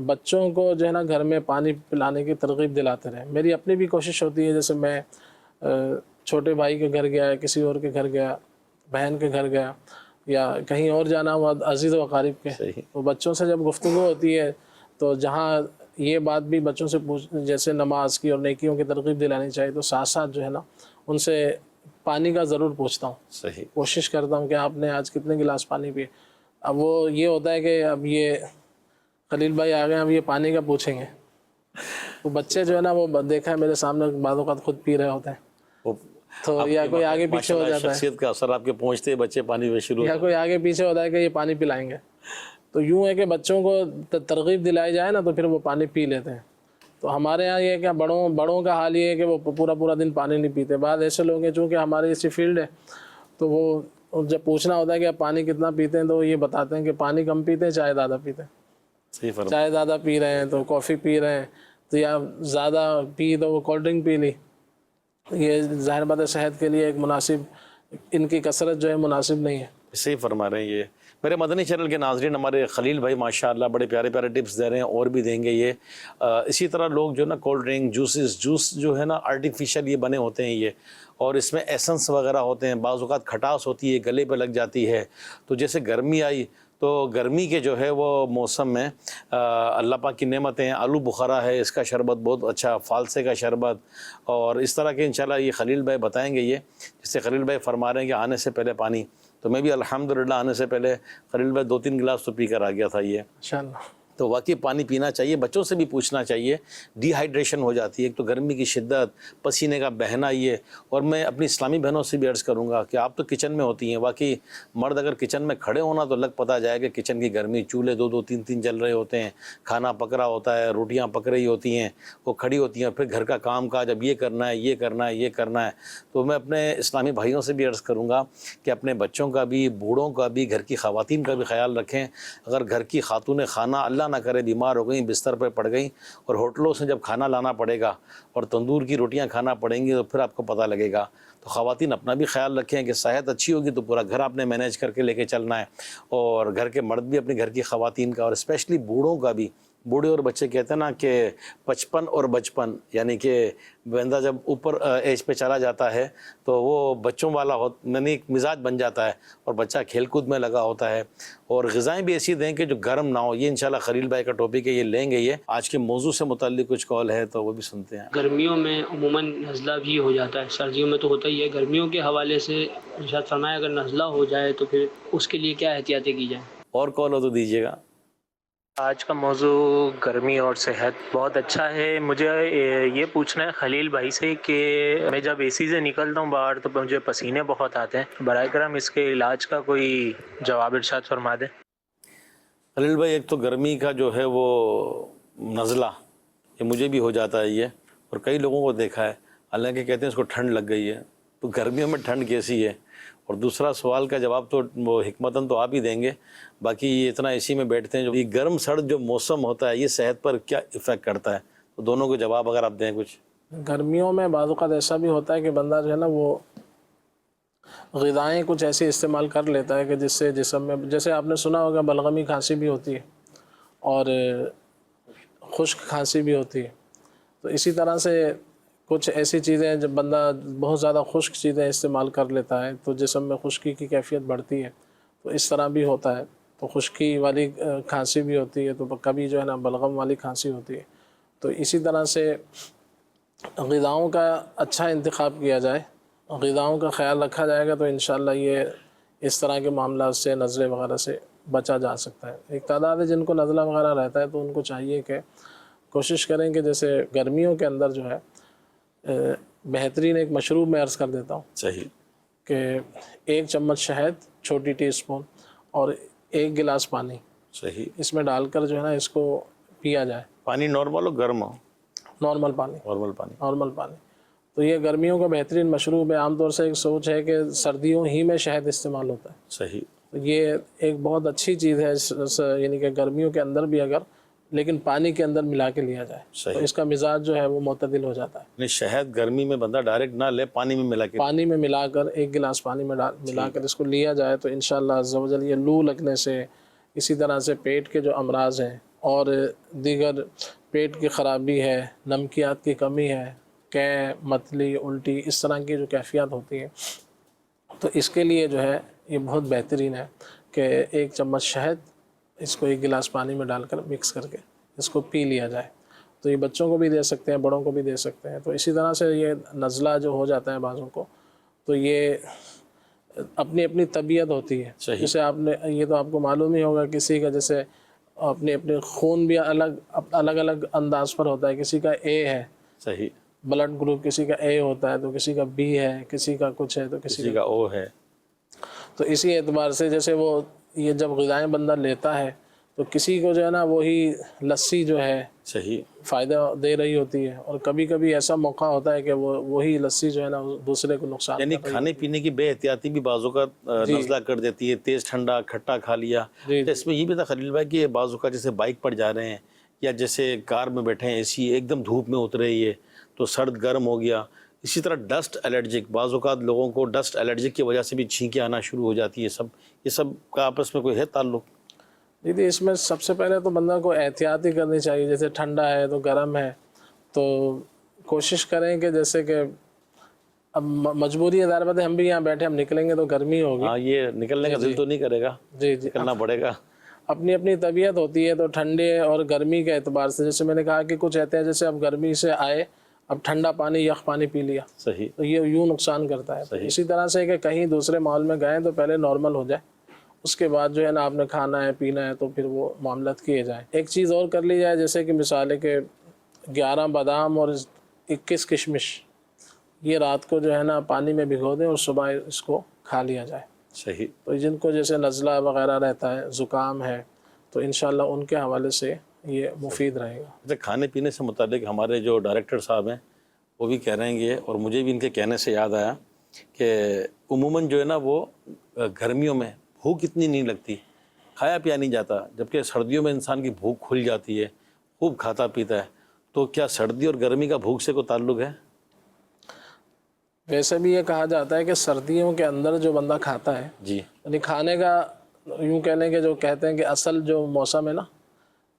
بچوں کو جو ہے نا گھر میں پانی پلانے کی ترغیب دلاتے رہیں۔ میری اپنی بھی کوشش ہوتی ہے، جیسے میں چھوٹے بھائی کے گھر گیا، کسی اور کے گھر گیا، بہن کے گھر گیا، یا کہیں اور جانا ہوا عزیز و اقارب کے، صحیح تو بچوں سے جب گفتگو ہوتی ہے تو جہاں یہ بات بھی بچوں سے جیسے نماز کی اور نیکیوں کی ترغیب دلانی چاہیے، تو ساتھ ساتھ جو ہے نا ان سے پانی کا ضرور پوچھتا ہوں، صحیح کوشش کرتا ہوں کہ آپ نے آج کتنے گلاس پانی پیے۔ اب وہ یہ ہوتا ہے کہ اب یہ خلیل بھائی آ گئے، اب یہ پانی کا پوچھیں گے، تو بچے جو ہے نا وہ دیکھا ہے میرے سامنے بعض اوقات خود پی رہے ہوتے ہیں، وہ تو یا کوئی آگے پیچھے ہو جاتا ہے، شخصیت کا اثر آپ کے پہنچتے ہی بچے پانی میں شروع یا کوئی آگے پیچھے ہوتا ہے کہ یہ پانی پلائیں گے۔ تو یوں ہے کہ بچوں کو ترغیب دلائی جائے نا تو پھر وہ پانی پی لیتے ہیں۔ تو ہمارے ہاں یہ ہے کہ بڑوں کا حال یہ ہے کہ وہ پورا دن پانی نہیں پیتے۔ بعض ایسے لوگ ہیں چونکہ ہماری اسی فیلڈ ہے تو وہ جب پوچھنا ہوتا ہے کہ آپ پانی کتنا پیتے ہیں تو وہ یہ بتاتے ہیں کہ پانی کم پیتے ہیں، چائے زیادہ پیتے ہیں، صحیح فرما چائے زیادہ پی رہے ہیں تو کافی پی رہے ہیں، تو یا زیادہ پی تو وہ کولڈ ڈرنک پی لی۔ یہ ظاہر بات ہے صحت کے لیے ایک مناسب، ان کی کثرت جو ہے مناسب نہیں ہے۔ صحیح فرما رہے ہیں۔ یہ میرے مدنی چینل کے ناظرین، ہمارے خلیل بھائی ماشاءاللہ بڑے پیارے پیارے ٹپس دے رہے ہیں، اور بھی دیں گے یہ۔ اسی طرح لوگ جو نا کولڈ ڈرنک، جوس جو ہے نا آرٹیفیشل یہ بنے ہوتے ہیں یہ، اور اس میں ایسنس وغیرہ ہوتے ہیں، بعض اوقات کھٹاس ہوتی ہے، گلے پہ لگ جاتی ہے۔ تو جیسے گرمی آئی تو گرمی کے جو ہے وہ موسم میں اللہ پاک کی نعمتیں، آلو بخارا ہے، اس کا شربت بہت اچھا، فالسے کا شربت، اور اس طرح کے انشاءاللہ یہ خلیل بھائی بتائیں گے یہ۔ جس سے خلیل بھائی فرما رہے ہیں کہ آنے سے پہلے پانی، تو میں بھی الحمدللہ آنے سے پہلے خلیل بھائی 2-3 گلاس تو پی کر آ گیا تھا یہ۔ انشاءاللہ تو واقعی پانی پینا چاہیے، بچوں سے بھی پوچھنا چاہیے۔ ڈی ہائیڈریشن ہو جاتی ہے، ایک تو گرمی کی شدت، پسینے کا بہنا یہ۔ اور میں اپنی اسلامی بہنوں سے بھی عرض کروں گا کہ آپ تو کچن میں ہوتی ہیں، واقعی مرد اگر کچن میں کھڑے ہونا تو لگ پتہ جائے کہ کچن کی گرمی، چولہے 2-2 3 جل رہے ہوتے ہیں، کھانا پک رہا ہوتا ہے، روٹیاں پک رہی ہوتی ہیں، وہ کھڑی ہوتی ہیں، پھر گھر کا کام کاج، اب یہ کرنا ہے، یہ کرنا ہے، یہ کرنا ہے۔ تو میں اپنے اسلامی بھائیوں سے بھی عرض کروں گا کہ اپنے بچوں کا بھی، بوڑھوں کا بھی، گھر کی خواتین کا بھی خیال رکھیں۔ اگر گھر کی خاتون خانہ اللہ نہ کرے بیمار ہو گئیں، بستر پہ پڑ گئیں، اور ہوٹلوں سے جب کھانا لانا پڑے گا اور تندور کی روٹیاں کھانا پڑیں گی تو پھر آپ کو پتہ لگے گا۔ تو خواتین اپنا بھی خیال رکھیں کہ صحت اچھی ہوگی تو پورا گھر آپ نے مینیج کر کے لے کے چلنا ہے، اور گھر کے مرد بھی اپنے گھر کی خواتین کا، اور اسپیشلی بوڑھوں کا بھی۔ بوڑھے اور بچے کہتے ہیں نا کہ 55 اور بچپن، یعنی کہ بندہ جب اوپر ایج پہ چلا جاتا ہے تو وہ بچوں والا یعنی ایک مزاج بن جاتا ہے، اور بچہ کھیل کود میں لگا ہوتا ہے۔ اور غذائیں بھی ایسی دیں کہ جو گرم نہ ہو۔ یہ انشاءاللہ خلیل بھائی کا ٹاپک ہے، یہ لیں گے یہ۔ آج کے موضوع سے متعلق کچھ کال ہے تو وہ بھی سنتے ہیں۔ گرمیوں میں عموماً نزلہ بھی ہو جاتا ہے، سردیوں میں تو ہوتا ہی ہے۔ گرمیوں کے حوالے سے ارشاد فرمایا اگر نزلہ ہو جائے تو پھر اس کے لیے کیا احتیاطیں کی جائیں؟ اور کال ہو تو دیجیے گا۔ آج کا موضوع گرمی اور صحت بہت اچھا ہے۔ مجھے یہ پوچھنا ہے خلیل بھائی سے کہ میں جب اے سی سے نکلتا ہوں باہر تو مجھے پسینے بہت آتے ہیں، برائے کرم اس کے علاج کا کوئی جواب ارشاد فرما دیں۔ خلیل بھائی، ایک تو گرمی کا جو ہے وہ نزلہ، یہ مجھے بھی ہو جاتا ہے یہ، اور کئی لوگوں کو دیکھا ہے، حالانکہ کہتے ہیں اس کو ٹھنڈ لگ گئی ہے۔ تو گرمیوں میں ٹھنڈ کیسی ہے؟ اور دوسرا سوال کا جواب تو وہ حکمتاً تو آپ ہی دیں گے، باقی یہ اتنا اے سی میں بیٹھتے ہیں، جو یہ گرم سرد جو موسم ہوتا ہے یہ صحت پر کیا ایفیکٹ کرتا ہے؟ تو دونوں کو جواب اگر آپ دیں کچھ۔ گرمیوں میں بعض اوقات ایسا بھی ہوتا ہے کہ بندہ جو ہے نا وہ غذائیں کچھ ایسی استعمال کر لیتا ہے کہ جس سے جسم میں، جیسے آپ نے سنا ہوگا بلغمی کھانسی بھی ہوتی ہے اور خشک کھانسی بھی ہوتی ہے۔ تو اسی طرح سے کچھ ایسی چیزیں جب بندہ بہت زیادہ خشک چیزیں استعمال کر لیتا ہے تو جسم میں خشکی کی کیفیت بڑھتی ہے، تو اس طرح بھی ہوتا ہے۔ تو خشکی والی کھانسی بھی ہوتی ہے، تو کبھی جو ہے نا بلغم والی کھانسی ہوتی ہے۔ تو اسی طرح سے غذاؤں کا اچھا انتخاب کیا جائے، غذاؤں کا خیال رکھا جائے گا تو انشاءاللہ یہ اس طرح کے معاملات سے، نزلے وغیرہ سے بچا جا سکتا ہے۔ ایک تعداد ہے جن کو نزلہ وغیرہ رہتا ہے تو ان کو چاہیے کہ کوشش کریں کہ جیسے گرمیوں کے اندر جو ہے بہترین ایک مشروب میں عرض کر دیتا ہوں صحیح کہ 1 چمچ شہد، چھوٹی ٹی اسپون، اور 1 گلاس پانی صحیح۔ اس میں ڈال کر جو ہے نا اس کو پیا جائے۔ پانی نارمل ہو گرم ہو؟ نارمل پانی، نارمل پانی۔ نارمل پانی۔ تو یہ گرمیوں کا بہترین مشروب ہے. عام طور سے ایک سوچ ہے کہ سردیوں ہی میں شہد استعمال ہوتا ہے. صحیح. تو یہ ایک بہت اچھی چیز ہے, یعنی کہ گرمیوں کے اندر بھی اگر لیکن پانی کے اندر ملا کے لیا جائے تو اس کا مزاج جو ہے وہ معتدل ہو جاتا ہے. یعنی شہد گرمی میں بندہ ڈائریکٹ نہ لے, پانی میں ملا کے, پانی میں ملا کر, ایک گلاس پانی میں ملا کر اس کو لیا جائے تو انشاءاللہ عز و جل یہ لو لگنے سے, اسی طرح سے پیٹ کے جو امراض ہیں اور دیگر پیٹ کی خرابی ہے, نمکیات کی کمی ہے, قے, متلی, الٹی, اس طرح کی جو کیفیات ہوتی ہیں, تو اس کے لیے جو ہے یہ بہت بہترین ہے کہ ایک چمچ شہد اس کو ایک گلاس پانی میں ڈال کر مکس کر کے اس کو پی لیا جائے. تو یہ بچوں کو بھی دے سکتے ہیں, بڑوں کو بھی دے سکتے ہیں. تو اسی طرح سے یہ نزلہ جو ہو جاتا ہے بعضوں کو, تو یہ اپنی اپنی طبیعت ہوتی ہے. جیسے آپ نے, یہ تو آپ کو معلوم ہی ہوگا, کسی کا جیسے اپنے خون بھی الگ الگ انداز پر ہوتا ہے. کسی کا اے ہے, صحیح, بلڈ گروپ کسی کا اے ہوتا ہے, تو کسی کا بی ہے, کسی کا کچھ ہے, تو کسی کا او ہے. تو اسی اعتبار سے جیسے وہ یہ جب غذائیں بندہ لیتا ہے تو کسی کو جو ہے نا وہی لسی جو ہے صحیح فائدہ دے رہی ہوتی ہے, اور کبھی کبھی ایسا موقع ہوتا ہے کہ وہی لسی جو ہے نا دوسرے کو نقصان, یعنی کھانے پینے کی بے احتیاطی بھی بعضوں کا نزلہ کر دیتی ہے. تیز ٹھنڈا کھٹا کھا لیا. تو اس میں یہ بھی تھا خلیل بھائی کہ بعضوں کا جیسے بائک پر جا رہے ہیں یا جیسے کار میں بیٹھے ہیں, اے سی ایک دم دھوپ میں اترے ہی ہے تو سرد گرم ہو گیا. اسی طرح ڈسٹ الرجک, بعض اوقات لوگوں کو ڈسٹ الرجک کی وجہ سے بھی چھینکیں آنا شروع ہو جاتی ہے. یہ سب کا آپس میں کوئی ہے تعلق؟ دیدی اس میں سب سے پہلے تو بندہ کو احتیاط ہی کرنی چاہیے. جیسے ٹھنڈا ہے تو گرم ہے تو کوشش کریں کہ جیسے کہ اب مجبوری ہے, ظاہر بات ہے ہم بھی یہاں بیٹھے, ہم نکلیں گے تو گرمی ہوگی. ہاں, یہ نکلنے کا دل تو نہیں کرے گا, جی نکلنا پڑے گا. اپنی اپنی طبیعت ہوتی ہے. تو ٹھنڈے اور گرمی کے اعتبار سے جیسے میں نے کہا کہ کچھ رہتے ہیں جیسے اب گرمی سے آئے, اب ٹھنڈا پانی یخ پانی پی لیا, صحیح, تو یہ یوں نقصان کرتا ہے. اسی طرح سے کہ کہیں دوسرے ماحول میں گئے تو پہلے نارمل ہو جائے, اس کے بعد جو ہے نا آپ نے کھانا ہے پینا ہے تو پھر وہ معاملات کیے جائیں. ایک چیز اور کر لی جائے, جیسے کہ مثال ہے کہ 11 بادام اور 21 کشمش یہ رات کو جو ہے نا پانی میں بھگو دیں اور صبح اس کو کھا لیا جائے. صحیح. تو جن کو جیسے نزلہ وغیرہ رہتا ہے, زکام ہے, تو انشاءاللہ ان کے حوالے سے یہ مفید رہے گا. کھانے پینے سے متعلق ہمارے جو ڈائریکٹر صاحب ہیں وہ بھی کہہ رہے ہیں یہ, اور مجھے بھی ان کے کہنے سے یاد آیا کہ عموماً جو ہے نا وہ گرمیوں میں بھوک اتنی نہیں لگتی, کھایا پیا نہیں جاتا, جبکہ سردیوں میں انسان کی بھوک کھل جاتی ہے, خوب کھاتا پیتا ہے. تو کیا سردی اور گرمی کا بھوک سے کوئی تعلق ہے؟ ویسے بھی یہ کہا جاتا ہے کہ سردیوں کے اندر جو بندہ کھاتا ہے, جی, یعنی کھانے کا یوں کہہ لیں کہ جو کہتے ہیں کہ اصل جو موسم ہے نا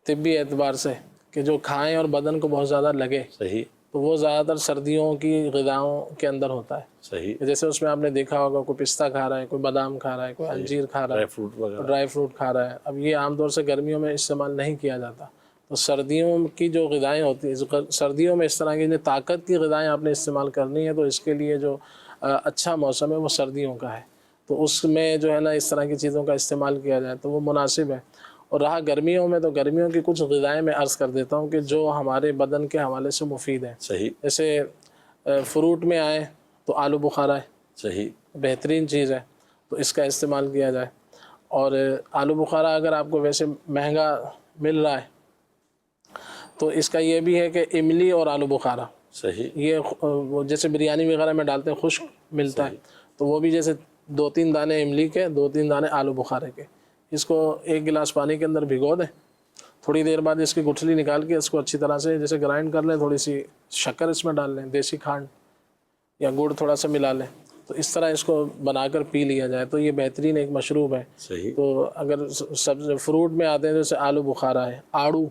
طبی اعتبار سے کہ جو کھائیں اور بدن کو بہت زیادہ لگے, صحیح, تو وہ زیادہ تر سردیوں کی غذاؤں کے اندر ہوتا ہے. صحیح. جیسے اس میں آپ نے دیکھا ہوگا کوئی پستہ کھا رہا ہے, کوئی بادام کھا رہا ہے, کوئی انجیر کھا رہا ہے, ڈرائی فروٹ کھا رہا ہے. اب یہ عام طور سے گرمیوں میں استعمال نہیں کیا جاتا. تو سردیوں کی جو غذائیں ہوتی ہیں, سردیوں میں اس طرح کی جو طاقت کی غذائیں آپ نے استعمال کرنی ہے, تو اس کے لیے جو اچھا موسم ہے وہ سردیوں کا ہے. تو اس میں جو ہے نا اس طرح کی چیزوں کا استعمال کیا جائے تو وہ مناسب ہے. اور رہا گرمیوں میں, تو گرمیوں کی کچھ غذائیں میں عرض کر دیتا ہوں کہ جو ہمارے بدن کے حوالے سے مفید ہیں. صحیح. جیسے فروٹ میں آئے تو آلو بخارا ہے, صحیح, بہترین چیز ہے, تو اس کا استعمال کیا جائے. اور آلو بخارا اگر آپ کو ویسے مہنگا مل رہا ہے تو اس کا یہ بھی ہے کہ املی اور آلو بخارا, صحیح, یہ وہ جیسے بریانی وغیرہ میں ڈالتے ہیں خشک ملتا ہے, تو وہ بھی جیسے 2-3 دانے املی کے, 2-3 دانے آلو بخارے کے, اس کو 1 گلاس پانی کے اندر بھگو دیں. تھوڑی دیر بعد اس کی گٹھلی نکال کے اس کو اچھی طرح سے جیسے گرائنڈ کر لیں, تھوڑی سی شکر اس میں ڈال لیں, دیسی کھانڈ یا گڑ تھوڑا سا ملا لیں, تو اس طرح اس کو بنا کر پی لیا جائے تو یہ بہترین ایک مشروب ہے. صحیح. تو اگر سبز فروٹ میں آتے ہیں جیسے آلو بخارا ہے, آڑو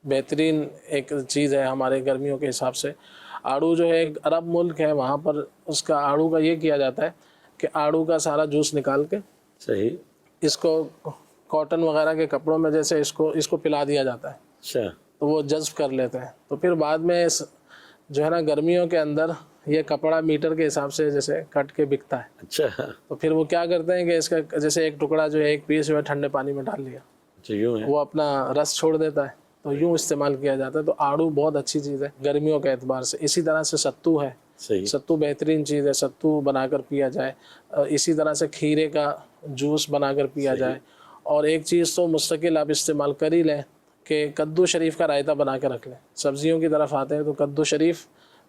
بہترین ایک چیز ہے ہمارے گرمیوں کے حساب سے. آڑو جو ہے ایک عرب ملک ہے, وہاں پر اس کا آڑو کا یہ کیا جاتا ہے کہ آڑو کا سارا جوس نکال کے, صحیح, اس کو کاٹن وغیرہ کے کپڑوں میں جیسے اس کو پلا دیا جاتا ہے, اچھا, تو وہ جذب کر لیتے ہیں. تو پھر بعد میں جو ہے نا گرمیوں کے اندر یہ کپڑا میٹر کے حساب سے جیسے کٹ کے بکتا ہے. اچھا, تو پھر وہ کیا کرتے ہیں کہ اس کا جیسے ایک ٹکڑا جو ہے 1 پیس جو ہے ٹھنڈے پانی میں ڈال لیا, یوں ہے, وہ اپنا رس چھوڑ دیتا ہے, تو یوں استعمال کیا جاتا ہے. تو آڑو بہت اچھی چیز ہے گرمیوں کے اعتبار سے. اسی طرح سے ستو ہے, صحیح, ستو بہترین چیز ہے, ستو بنا کر پیا جائے. اسی طرح سے کھیرے کا جوس بنا کر پیا جائے. اور ایک چیز تو مستقل آپ استعمال کر ہی لیں کہ کدو شریف کا رائتہ بنا کے رکھ لیں. سبزیوں کی طرف آتے ہیں تو کدو شریف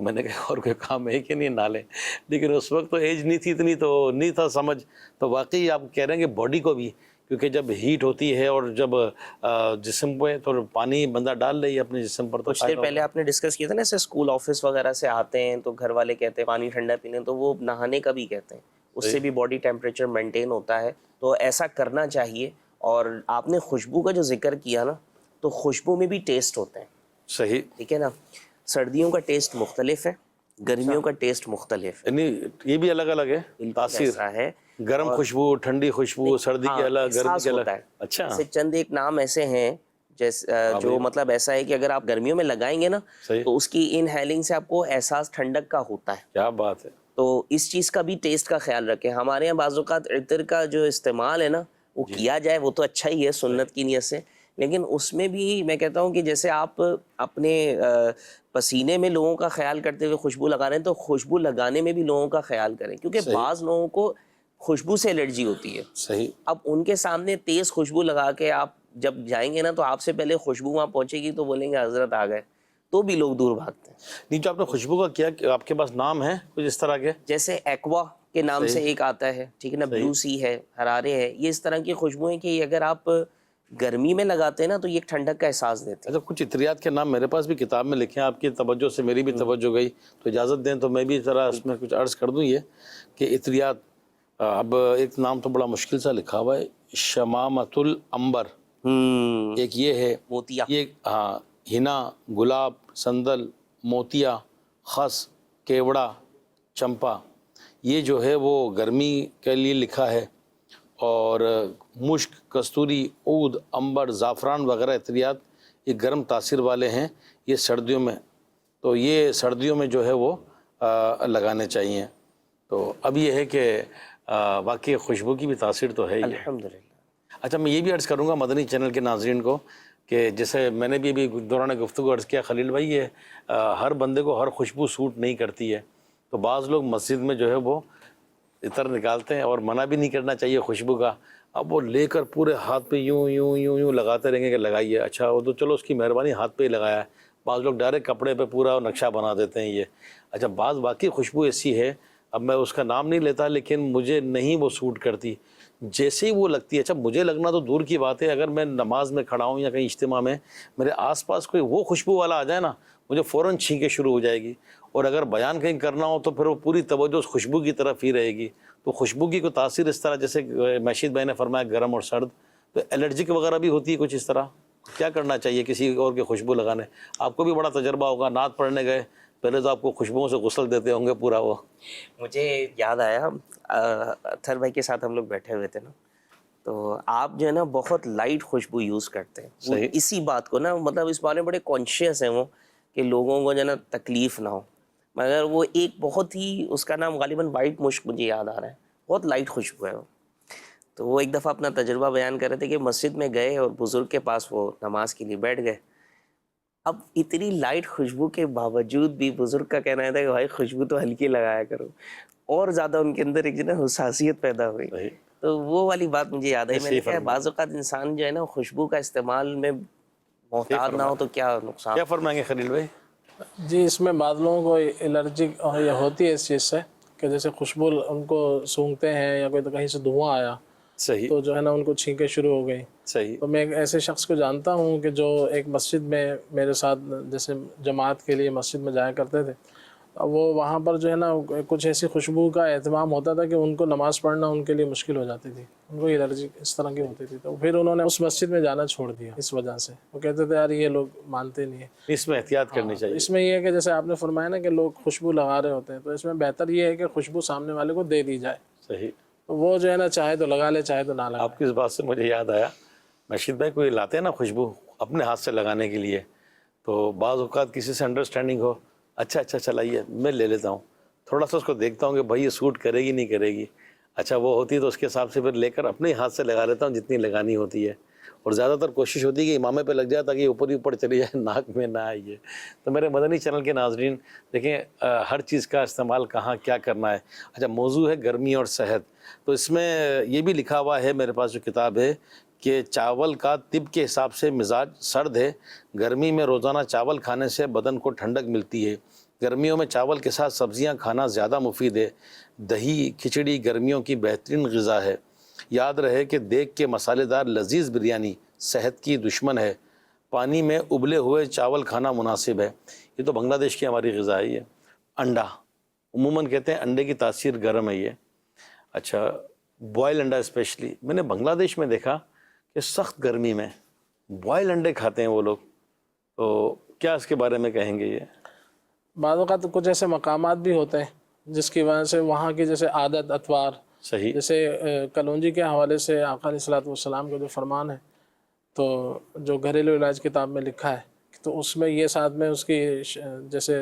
میں نے کہا اور کوئی کام ہے کہ نہیں نہ لیں، لیکن اس وقت تو ایج نہیں تھی اتنی، تو نہیں تھا سمجھ. تو واقعی آپ کہہ رہے ہیں کہ باڈی کو بھی، کیونکہ جب ہیٹ ہوتی ہے اور جب جسم پہ تو پانی بندہ ڈال لے اپنے جسم پر، تو کچھ دیر پہلے آپ نے ڈسکس کیا تھا نا، ایسے اسکول آفس وغیرہ سے آتے ہیں تو گھر والے کہتے ہیں پانی ٹھنڈا پینے، تو وہ نہانے کا بھی کہتے ہیں، اس سے بھی باڈی ٹیمپریچر مینٹین ہوتا ہے، تو ایسا کرنا چاہیے. اور آپ نے خوشبو کا جو ذکر کیا نا، تو خوشبو میں بھی ٹیسٹ ہوتے ہیں. صحیح. ٹھیک ہے نا، سردیوں کا ٹیسٹ مختلف ہے، گرمیوں کا ٹیسٹ مختلف ہے. یعنی یہ بھی الگ الگ ہے تاثیر، ایسا ہے، گرم خوشبو، ٹھنڈی خوشبو، سردی کی الگ، گرمی کی الگ. اچھا، ایسے چند ایک نام ایسے ہیں جیسے جو مطلب ایسا ہے کہ اگر آپ گرمیوں میں لگائیں گے نا تو اس کی انہیلنگ سے آپ کو احساس ٹھنڈک کا ہوتا ہے. کیا بات ہے. تو اس چیز کا بھی ٹیسٹ کا خیال رکھیں. ہمارے یہاں بعض اوقات عطر کا جو استعمال ہے نا وہ کیا جائے وہ تو اچھا ہی ہے سنت کی نیت سے، لیکن اس میں بھی میں کہتا ہوں کہ جیسے آپ اپنے پسینے میں لوگوں کا خیال کرتے ہوئے خوشبو لگا رہے ہیں تو خوشبو لگانے میں بھی لوگوں کا خیال کریں، کیونکہ بعض لوگوں کو خوشبو سے الرجی ہوتی ہے. صحیح. اب ان کے سامنے تیز خوشبو لگا کے آپ جب جائیں گے نا تو آپ سے پہلے خوشبو وہاں پہنچے گی تو بولیں گے حضرت آ گئے، تو بھی لوگ دور بھاگتے ہیں. نہیں، جو آپ نے خوشبو کا کیا، کہ آپ کے پاس نام ہے کچھ اس طرح کے؟ جیسے ایکوا کے نام سے ایک آتا ہے، ٹھیک ہے نا، بلو سی ہے، حرارے ہے، یہ اس طرح کی خوشبوئیں کہ اگر آپ گرمی میں لگاتے ہیں نا تو یہ ایک ٹھنڈک کا احساس دیتے ہیں. اچھا، کچھ عطریات کے نام میرے پاس بھی کتاب میں لکھے ہیں، آپ کی توجہ سے میری بھی توجہ گئی، تو اجازت دیں تو میں بھی ذرا اس میں کچھ عرض کر دوں. یہ کہ عطریات، اب ایک نام تو بڑا مشکل سا لکھا ہوا ہے، شمامۃ العنبر، ایک یہ ہے موتیا، یہ ہاں، ہنا، گلاب، سندل، موتیا، خس، کیوڑا، چمپا، یہ جو ہے وہ گرمی کے لیے لکھا ہے. اور مشک، کستوری، عود، عنبر، زعفران وغیرہ عطریات یہ گرم تاثیر والے ہیں، یہ سردیوں میں، تو یہ سردیوں میں جو ہے وہ لگانے چاہیے. تو اب یہ ہے کہ واقعی خوشبو کی بھی تاثیر تو ہے ہی. الحمدللہ. اچھا، میں یہ بھی عرض کروں گا مدنی چینل کے ناظرین کو کہ جیسے میں نے بھی دوران گفتگو عرض کیا، خلیل بھائی یہ ہر بندے کو ہر خوشبو سوٹ نہیں کرتی ہے، تو بعض لوگ مسجد میں جو ہے وہ عطر نکالتے ہیں، اور منع بھی نہیں کرنا چاہیے خوشبو کا. اب وہ لے کر پورے ہاتھ پہ یوں یوں یوں یوں لگاتے رہیں گے کہ لگائیے. اچھا، وہ تو چلو اس کی مہربانی ہاتھ پہ ہی لگایا ہے، بعض لوگ ڈائریکٹ کپڑے پہ پورا نقشہ بنا دیتے ہیں یہ. اچھا، بعض واقعی خوشبو ایسی ہے، اب میں اس کا نام نہیں لیتا، لیکن مجھے نہیں وہ سوٹ کرتی، جیسے ہی وہ لگتی ہے. اچھا، مجھے لگنا تو دور کی بات ہے، اگر میں نماز میں کھڑا ہوں یا کہیں اجتماع میں میرے آس پاس کوئی وہ خوشبو والا آ جائے نا، مجھے فوراً چھینکیں شروع ہو جائے گی، اور اگر بیان کہیں کرنا ہو تو پھر وہ پوری توجہ اس خوشبو کی طرف ہی رہے گی. تو خوشبو کی کوئی تاثیر اس طرح، جیسے مشید بھائی نے فرمایا گرم اور سرد، تو الرجک وغیرہ بھی ہوتی ہے کچھ اس طرح، کیا کرنا چاہیے کسی اور کی خوشبو لگانے؟ آپ کو بھی بڑا تجربہ ہوگا، نعت پڑھنے گئے پہلے تو آپ کو خوشبوؤں سے غسل دیتے ہوں گے پورا. وہ مجھے یاد آیا اطہر بھائی کے ساتھ ہم لوگ بیٹھے ہوئے تھے نا، تو آپ جو ہے نا بہت لائٹ خوشبو یوز کرتے ہیں. صحیح. اسی بات کو نا مطلب اس بارے میں بڑے کانشیس ہیں وہ کہ لوگوں کو جو ہے نا تکلیف نہ ہو، مگر وہ ایک بہت ہی، اس کا نام غالباً وائٹ مشک مجھے یاد آ رہا ہے، بہت لائٹ خوشبو ہے وہ. تو وہ ایک دفعہ اپنا تجربہ بیان کر رہے تھے کہ مسجد میں گئے اور بزرگ کے پاس وہ نماز کے لیے بیٹھ گئے. اب اتنی لائٹ خوشبو کے باوجود بھی بزرگ کا کہنا ہے تھا کہ بھائی خوشبو تو ہلکی لگایا کرو، اور زیادہ ان کے اندر ایک جو ہے نا حساسیت پیدا ہوئی. تو وہ والی بات مجھے یاد ہے. میں نے کہا بعض اوقات انسان جو ہے نا خوشبو کا استعمال میں محتاط نہ ہو تو کیا نقصان. کیا فرمائیں گے خلیل بھائی؟ جی، اس میں بعض لوگوں کو الرجی یہ ہوتی ہے اس چیز سے کہ جیسے خوشبو ان کو سونگھتے ہیں یا کوئی تو کہیں سے دھواں آیا، صحیح، تو جو ہے نا ان کو چھینکیں شروع ہو گئی. صحیح. تو میں ایک ایسے شخص کو جانتا ہوں کہ جو ایک مسجد میں میرے ساتھ جیسے جماعت کے لیے مسجد میں جایا کرتے تھے. وہ وہاں پر جو ہے نا کچھ ایسی خوشبو کا اہتمام ہوتا تھا کہ ان کو نماز پڑھنا ان کے لیے مشکل ہو جاتی تھی، ان کو الرجی اس طرح کی ہوتی تھی. تو پھر انہوں نے اس مسجد میں جانا چھوڑ دیا اس وجہ سے. وہ کہتے تھے یار یہ لوگ مانتے نہیں ہیں. اس میں احتیاط کرنی چاہیے. اس میں یہ ہے کہ جیسے آپ نے فرمایا نا کہ لوگ خوشبو لگا رہے ہوتے ہیں، تو اس میں بہتر یہ ہے کہ خوشبو سامنے والے کو دے دی جائے. صحیح. تو وہ جو ہے نا چاہے تو لگا لے چاہے تو نہ لگا. آپ کی اس بات سے مجھے یاد آیا، مشید بھائی کوئی لاتے ہیں نا خوشبو اپنے ہاتھ سے لگانے کے لیے، تو بعض اوقات کسی سے انڈرسٹینڈنگ ہو، اچھا چلائیے میں لے لیتا ہوں، تھوڑا سا اس کو دیکھتا ہوں کہ بھائی یہ سوٹ کرے گی نہیں کرے گی. اچھا وہ ہوتی ہے تو اس کے حساب سے پھر لے کر اپنے ہاتھ سے لگا لیتا ہوں جتنی لگانی ہوتی ہے، اور زیادہ تر کوشش ہوتی ہے کہ امامے پہ لگ جائے تاکہ اوپر ہی اوپر چلی جائے، ناک میں نہ آئیے. تو میرے مدنی چینل کے ناظرین دیکھیں ہر چیز کا استعمال کہاں کیا کرنا ہے. اچھا، موضوع ہے گرمی اور صحت، تو اس میں یہ بھی لکھا ہوا ہے میرے پاس جو کتاب ہے کہ چاول کا طب کے حساب سے مزاج سرد ہے، گرمی میں روزانہ چاول کھانے سے بدن کو ٹھنڈک ملتی ہے، گرمیوں میں چاول کے ساتھ سبزیاں کھانا زیادہ مفید ہے۔ دہی کھچڑی گرمیوں کی بہترین غذا ہے۔ یاد رہے کہ دیگ کے مسالے دار لذیذ بریانی صحت کی دشمن ہے۔ پانی میں ابلے ہوئے چاول کھانا مناسب ہے۔ یہ تو بنگلہ دیش کی ہماری غذا ہے۔ یہ انڈا، عموماً کہتے ہیں انڈے کی تاثیر گرم ہے یہ۔ اچھا، بوائل انڈا اسپیشلی میں نے بنگلہ دیش میں دیکھا کہ سخت گرمی میں بوائل انڈے کھاتے ہیں وہ لوگ، تو کیا اس کے بارے میں کہیں گے؟ یہ بعض اوقات کچھ ایسے مقامات بھی ہوتے ہیں جس کی وجہ سے وہاں کی جیسے عادت اطوار، صحیح، جیسے کلونجی کے حوالے سے آقا علیہ الصلوۃ والسلام کا جو فرمان ہے، تو جو گھریلو علاج کتاب میں لکھا ہے، تو اس میں یہ ساتھ میں اس کی جیسے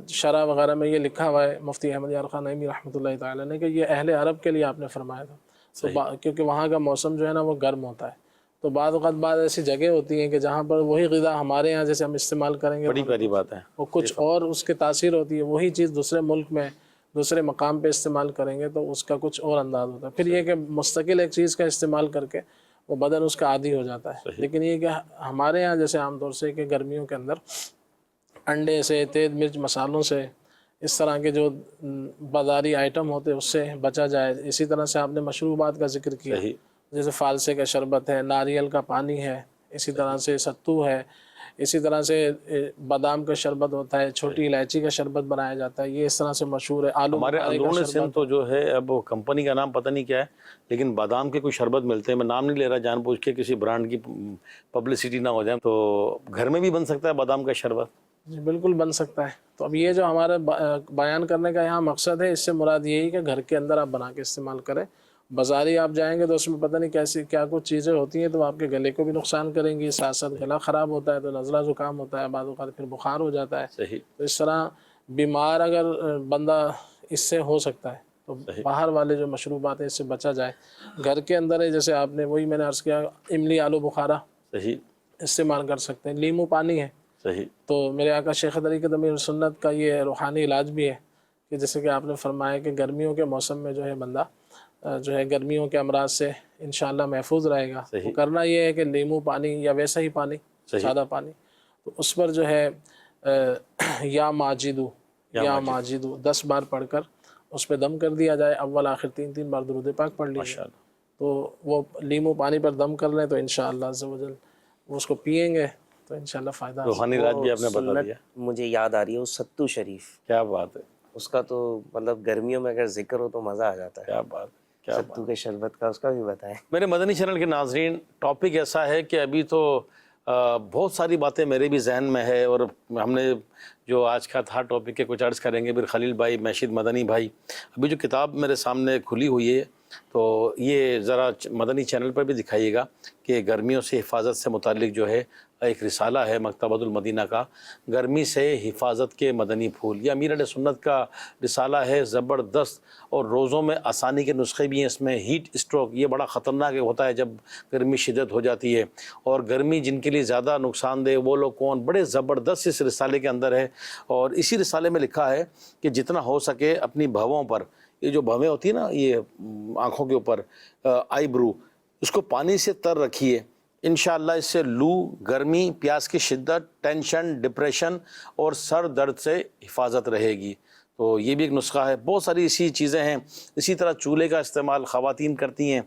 شرح وغیرہ میں یہ لکھا ہوا ہے مفتی احمد یار خان نعیمی رحمۃ اللہ تعالیٰ نے، کہ یہ اہل عرب کے لیے آپ نے فرمایا تھا، تو کیونکہ وہاں کا موسم جو ہے نا وہ گرم ہوتا ہے، تو بعض اوقات بعض ایسی جگہ ہوتی ہیں کہ جہاں پر وہی غذا ہمارے ہاں جیسے ہم استعمال کریں گے، بڑی پیاری بات ہے، وہ کچھ اور اس کی تاثیر ہوتی ہے، وہی چیز دوسرے ملک میں دوسرے مقام پہ استعمال کریں گے تو اس کا کچھ اور انداز ہوتا ہے۔ پھر یہ کہ مستقل ایک چیز کا استعمال کر کے وہ بدن اس کا عادی ہو جاتا ہے۔ لیکن یہ کہ ہمارے ہاں جیسے عام طور سے کہ گرمیوں کے اندر انڈے سے، تیز مرچ مسالوں سے، اس طرح کے جو بازاری آئٹم ہوتے ہیں اس سے بچا جائے۔ اسی طرح سے آپ نے مشروبات کا ذکر کیا، جیسے فالسے کا شربت ہے، ناریل کا پانی ہے، اسی طرح سے ستو ہے، اسی طرح سے بادام کا شربت ہوتا ہے، چھوٹی الائچی کا شربت بنایا جاتا ہے، یہ اس طرح سے مشہور ہے۔ آلو ہمارے بخارے کا اندرون شربت سندھ تو جو ہے، اب وہ کمپنی کا نام پتہ نہیں کیا ہے، لیکن بادام کے کوئی شربت ملتے ہیں، میں نام نہیں لے رہا جان بوجھ کے کسی برانڈ کی پبلسٹی نہ ہو جائے، تو گھر میں بھی بن سکتا ہے بادام کا شربت؟ جی بالکل بن سکتا ہے۔ تو اب یہ جو ہمارا بیان کرنے کا یہاں مقصد ہے، اس سے مراد یہی کہ گھر کے اندر آپ بنا کے استعمال کریں۔ بازاری آپ جائیں گے تو اس میں پتہ نہیں کیسی کیا کچھ چیزیں ہوتی ہیں، تو آپ کے گلے کو بھی نقصان کریں گی، ساتھ ساتھ گلا خراب ہوتا ہے تو نزلہ زکام ہوتا ہے، بعض اوقات پھر بخار ہو جاتا ہے۔ صحیح، تو اس طرح بیمار اگر بندہ اس سے ہو سکتا ہے، تو باہر والے جو مشروبات ہیں اس سے بچا جائے۔ گھر کے اندر ہے جیسے آپ نے وہی میں نے عرض کیا، املی آلو بخارا صحیح، استعمال کر سکتے ہیں، لیمو پانی ہے۔ صحیح، تو میرے آقا شیخ طریقت امیر سنت کا یہ روحانی علاج بھی ہے کہ جیسے کہ آپ نے فرمایا کہ گرمیوں کے موسم میں جو ہے بندہ جو ہے گرمیوں کے امراض سے انشاءاللہ محفوظ رہے گا۔ وہ کرنا یہ ہے کہ لیمو پانی یا ویسا ہی پانی، سادہ پانی، تو اس پر جو ہے یا ماجدو 10 بار پڑھ کر اس پہ دم کر دیا جائے، اول آخر 3 بار درود پاک پڑھ لیجیے، تو وہ لیمو پانی پر دم کر لیں تو انشاءاللہ عز و جل وہ اس کو پیئیں گے تو انشاءاللہ فائدہ حاصل۔ روحانی راج بھی آپ نے بتا دیا۔ مجھے یاد آ رہی ہے وہ ستو شریف، کیا بات ہے، اس کا تو مطلب گرمیوں میں اگر ذکر ہو تو مزہ آ جاتا ہے۔ کیا بات، کیا بات۔ ستو کے شربت کا اس کا بھی بتائیں۔ میرے مدنی چینل کے ناظرین، ٹاپک ایسا ہے کہ ابھی تو بہت ساری باتیں میرے بھی ذہن میں ہے، اور ہم نے جو آج کا تھا ٹاپک کے کچھ عرض کریں گے پھر خلیل بھائی، میشید مدنی بھائی۔ ابھی جو کتاب میرے سامنے کھلی ہوئی ہے تو یہ ذرا مدنی چینل پر بھی دکھائیے گا کہ گرمیوں سے حفاظت سے متعلق جو ہے ایک رسالہ ہے مکتبۃ المدینہ کا، گرمی سے حفاظت کے مدنی پھول۔ یہ امیر علیہ سنت کا رسالہ ہے، زبردست، اور روزوں میں آسانی کے نسخے بھی ہیں اس میں۔ ہیٹ اسٹروک یہ بڑا خطرناک ہوتا ہے جب گرمی شدت ہو جاتی ہے، اور گرمی جن کے لیے زیادہ نقصان دہ وہ لوگ کون، بڑے زبردست اس رسالے کے اندر ہے۔ اور اسی رسالے میں لکھا ہے کہ جتنا ہو سکے اپنی بھووں پر، یہ جو بھویں ہوتی ہیں نا یہ آنکھوں کے اوپر، آئی برو، اس کو پانی سے تر رکھیے، انشاءاللہ اس سے لو، گرمی، پیاس کی شدت، ٹینشن، ڈپریشن اور سر درد سے حفاظت رہے گی۔ تو یہ بھی ایک نسخہ ہے، بہت ساری اسی چیزیں ہیں۔ اسی طرح چولہے کا استعمال خواتین کرتی ہیں،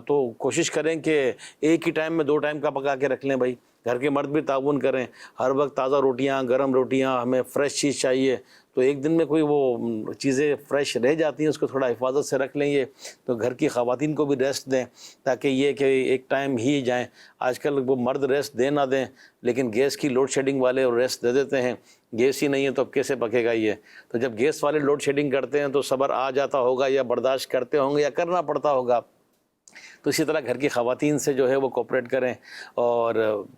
تو کوشش کریں کہ ایک ہی ٹائم میں 2 ٹائم کا پکا کے رکھ لیں بھائی۔ گھر کے مرد بھی تعاون کریں، ہر وقت تازہ روٹیاں، گرم روٹیاں، ہمیں فریش چیز چاہیے، تو ایک دن میں کوئی وہ چیزیں فریش رہ جاتی ہیں اس کو تھوڑا حفاظت سے رکھ لیں یہ، تو گھر کی خواتین کو بھی ریسٹ دیں، تاکہ یہ کہ ایک ٹائم ہی جائیں۔ آج کل وہ مرد ریسٹ دیں نہ دیں، لیکن گیس کی لوڈ شیڈنگ والے ریسٹ دے دیتے ہیں، گیس ہی نہیں ہے تو اب کیسے پکے گا یہ؟ تو جب گیس والے لوڈ شیڈنگ کرتے ہیں تو صبر آ جاتا ہوگا، یا برداشت کرتے ہوں گے، یا کرنا پڑتا ہوگا۔ تو اسی طرح گھر کی خواتین سے جو ہے وہ کوپریٹ کریں، اور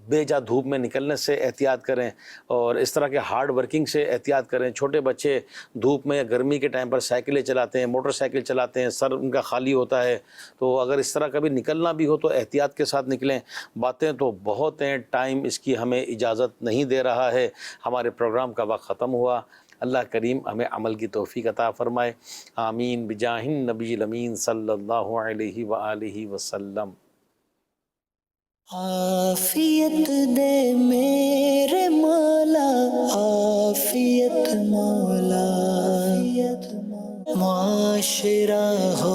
بے جا دھوپ میں نکلنے سے احتیاط کریں، اور اس طرح کے ہارڈ ورکنگ سے احتیاط کریں۔ چھوٹے بچے دھوپ میں یا گرمی کے ٹائم پر سائیکلیں چلاتے ہیں، موٹر سائیکل چلاتے ہیں، سر ان کا خالی ہوتا ہے، تو اگر اس طرح کبھی نکلنا بھی ہو تو احتیاط کے ساتھ نکلیں۔ باتیں تو بہت ہیں، ٹائم اس کی ہمیں اجازت نہیں دے رہا ہے، ہمارے پروگرام کا وقت ختم ہوا۔ اللہ کریم ہمیں عمل کی توفیق عطا فرمائے، آمین بجاہ النبی الامین صلی اللہ علیہ وآلہ وسلم۔ عافیت دے میرے مولا، عافیت معاشرہ ہو